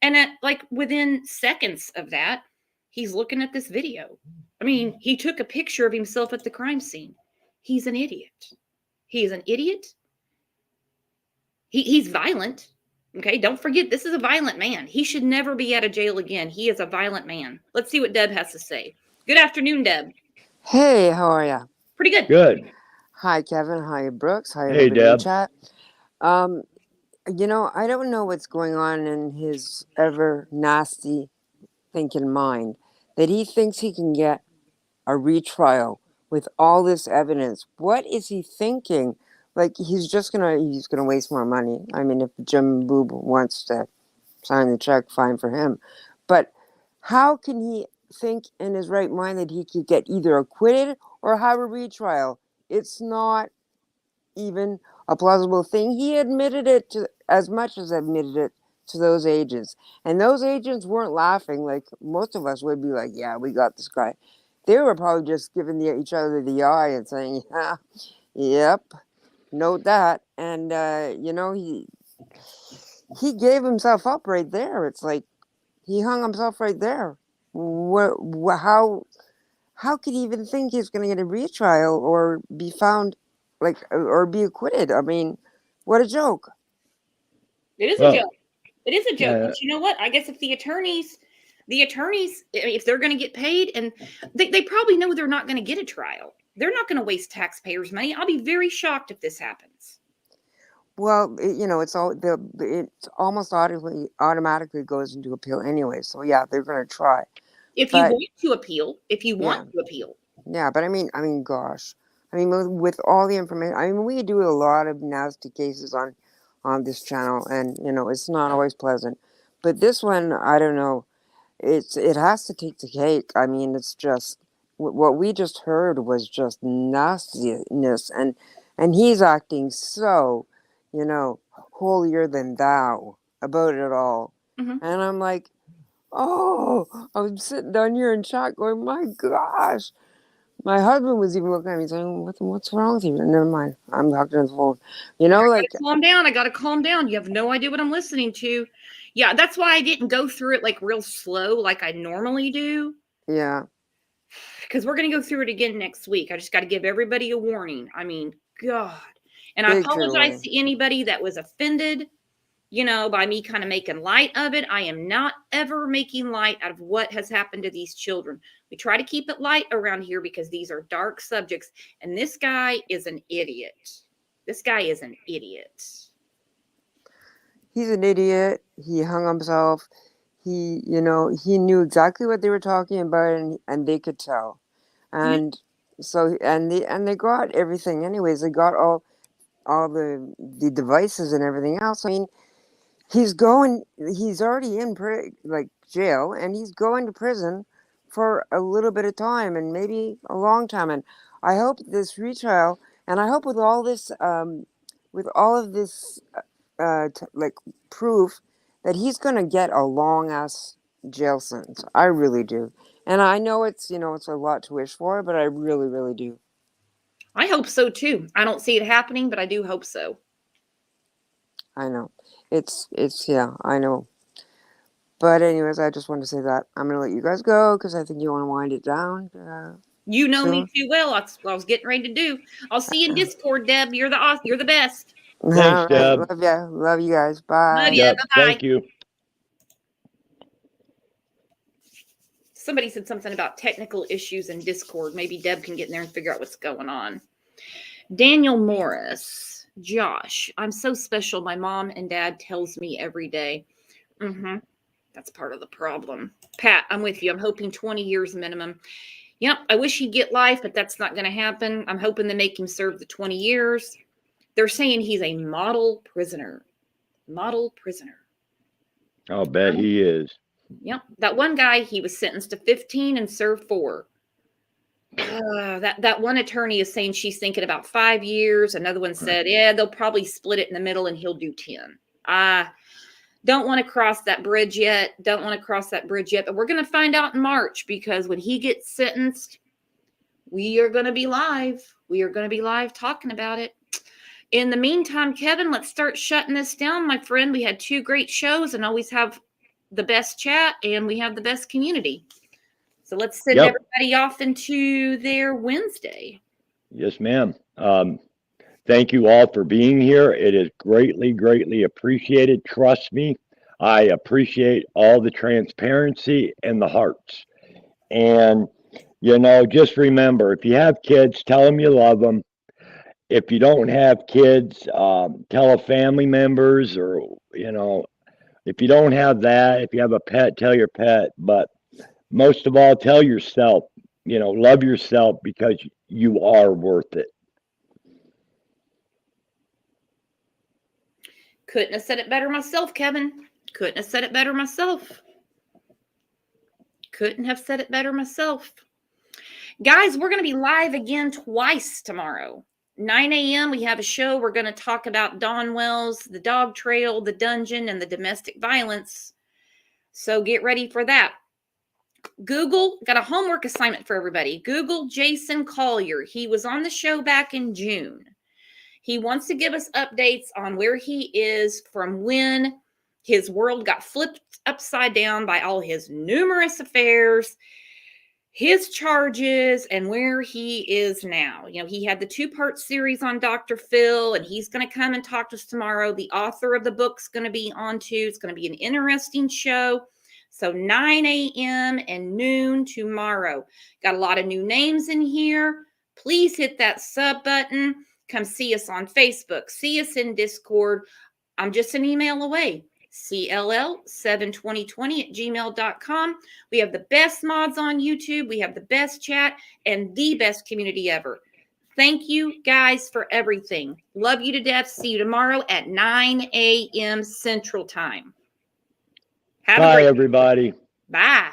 And within seconds of that, he's looking at this video. He took a picture of himself at the crime scene. He's an idiot. He is an idiot. He's violent. Okay, don't forget, this is a violent man. He should never be out of jail again. He is a violent man. Let's see what Deb has to say. Good afternoon, Deb. Hey, how are ya? Pretty good. Good. Hi, Kevin. Hi, Brooks. Hi, Hey, everybody in Deb. chat. I don't know what's going on in his ever nasty thinking mind that he thinks he can get a retrial with all this evidence. What is he thinking? Like he's gonna waste more money. I mean, if Jim Boob wants to sign the check, fine for him. But how can he think in his right mind that he could get either acquitted or have a retrial? It's not even a plausible thing. He admitted it to as much as admitted it to those agents. And those agents weren't laughing like most of us would be like, yeah, we got this guy. They were probably just giving each other the eye and saying, yeah, yep, note that. And, he gave himself up right there. It's like he hung himself right there. How could he even think he's going to get a retrial or be found or be acquitted? I mean, what a joke. It is a joke. It is a joke. But you know what? I guess if the attorneys, if they're going to get paid, and they probably know they're not going to get a trial. They're not going to waste taxpayers' money. I'll be very shocked if this happens. Well, it's almost automatically goes into appeal anyway. So yeah, they're going to try. If you want to appeal. Yeah, but I mean, gosh, I mean, with all the information, I mean, we do a lot of nasty cases on this channel, and it's not always pleasant. But this one, I don't know. It has to take the cake. I mean, it's just what we just heard was just nastiness, and he's acting so, holier than thou about it all. Mm-hmm. And I'm like, oh, I was sitting down here in chat going, my gosh. My husband was even looking at me saying, what's wrong with you? Never mind. I'm talking to the phone. Calm down. I got to calm down. You have no idea what I'm listening to. Yeah, that's why I didn't go through it like real slow like I normally do. Yeah. Because we're going to go through it again next week. I just got to give everybody a warning. I mean, God. And I apologize to anybody that was offended, by me kind of making light of it. I am not ever making light out of what has happened to these children. We try to keep it light around here because these are dark subjects. And this guy is an idiot. He's an idiot. He hung himself. He knew exactly what they were talking about, and they could tell. And so, they got everything anyways. They got all the devices and everything else. I mean, he's already in jail, and he's going to prison for a little bit of time and maybe a long time. And I hope this retrial, and I hope with all of this proof that he's going to get a long ass jail sentence. I really do. And I know it's a lot to wish for, but I really, really do. I hope so too. I don't see it happening, but I do hope so. I know. It's I know. But anyways, I just wanted to say that. I'm going to let you guys go because I think you want to wind it down. You know me too well. That's what I was getting ready to do. I'll see you in Discord, Deb. You're the best. Thanks, Deb. Love you guys. Bye. Love you. Bye-bye. Thank you. Somebody said something about technical issues in Discord. Maybe Deb can get in there and figure out what's going on. Daniel Morris. Josh, I'm so special. My mom and dad tells me every day. That's part of the problem. Pat, I'm with you. I'm hoping 20 years minimum. Yep, I wish he'd get life, but that's not going to happen. I'm hoping they make him serve the 20 years. They're saying he's a model prisoner. I'll bet he is. Yep. That one guy, he was sentenced to 15 and served 4. That one attorney is saying she's thinking about 5 years. Another one said, yeah, they'll probably split it in the middle and he'll do 10. Don't want to cross that bridge yet. But we're going to find out in March, because when he gets sentenced, we are going to be live. Talking about it. In the meantime, Kevin, let's start shutting this down, my friend. We had 2 great shows and always have the best chat, and we have the best community. So let's send everybody off into their Wednesday. Yes, ma'am. Thank you all for being here. It is greatly, greatly appreciated. Trust me, I appreciate all the transparency and the hearts. And, just remember, if you have kids, tell them you love them. If you don't have kids, tell a family members, or, if you don't have that, if you have a pet, tell your pet. But most of all, tell yourself, love yourself, because you are worth it. Couldn't have said it better myself, Kevin. Couldn't have said it better myself. Couldn't have said it better myself. Guys, we're going to be live again twice tomorrow. 9 a.m. we have a show. We're going to talk about Dawn Wells, the dog trail, the dungeon, and the domestic violence. So get ready for that. Google, got a homework assignment for everybody. Google Jason Collier. He was on the show back in June. He wants to give us updates on where he is from when his world got flipped upside down by all his numerous affairs, his charges, and where he is now. He had the 2-part series on Dr. Phil, and he's going to come and talk to us tomorrow. The author of the book's going to be on too. It's going to be an interesting show. So 9 a.m. and noon tomorrow. Got a lot of new names in here. Please hit that sub button. Come see us on Facebook. See us in Discord. I'm just an email away. CLL72020@gmail.com. We have the best mods on YouTube. We have the best chat and the best community ever. Thank you guys for everything. Love you to death. See you tomorrow at 9 a.m. Central Time. Bye, everybody. Bye.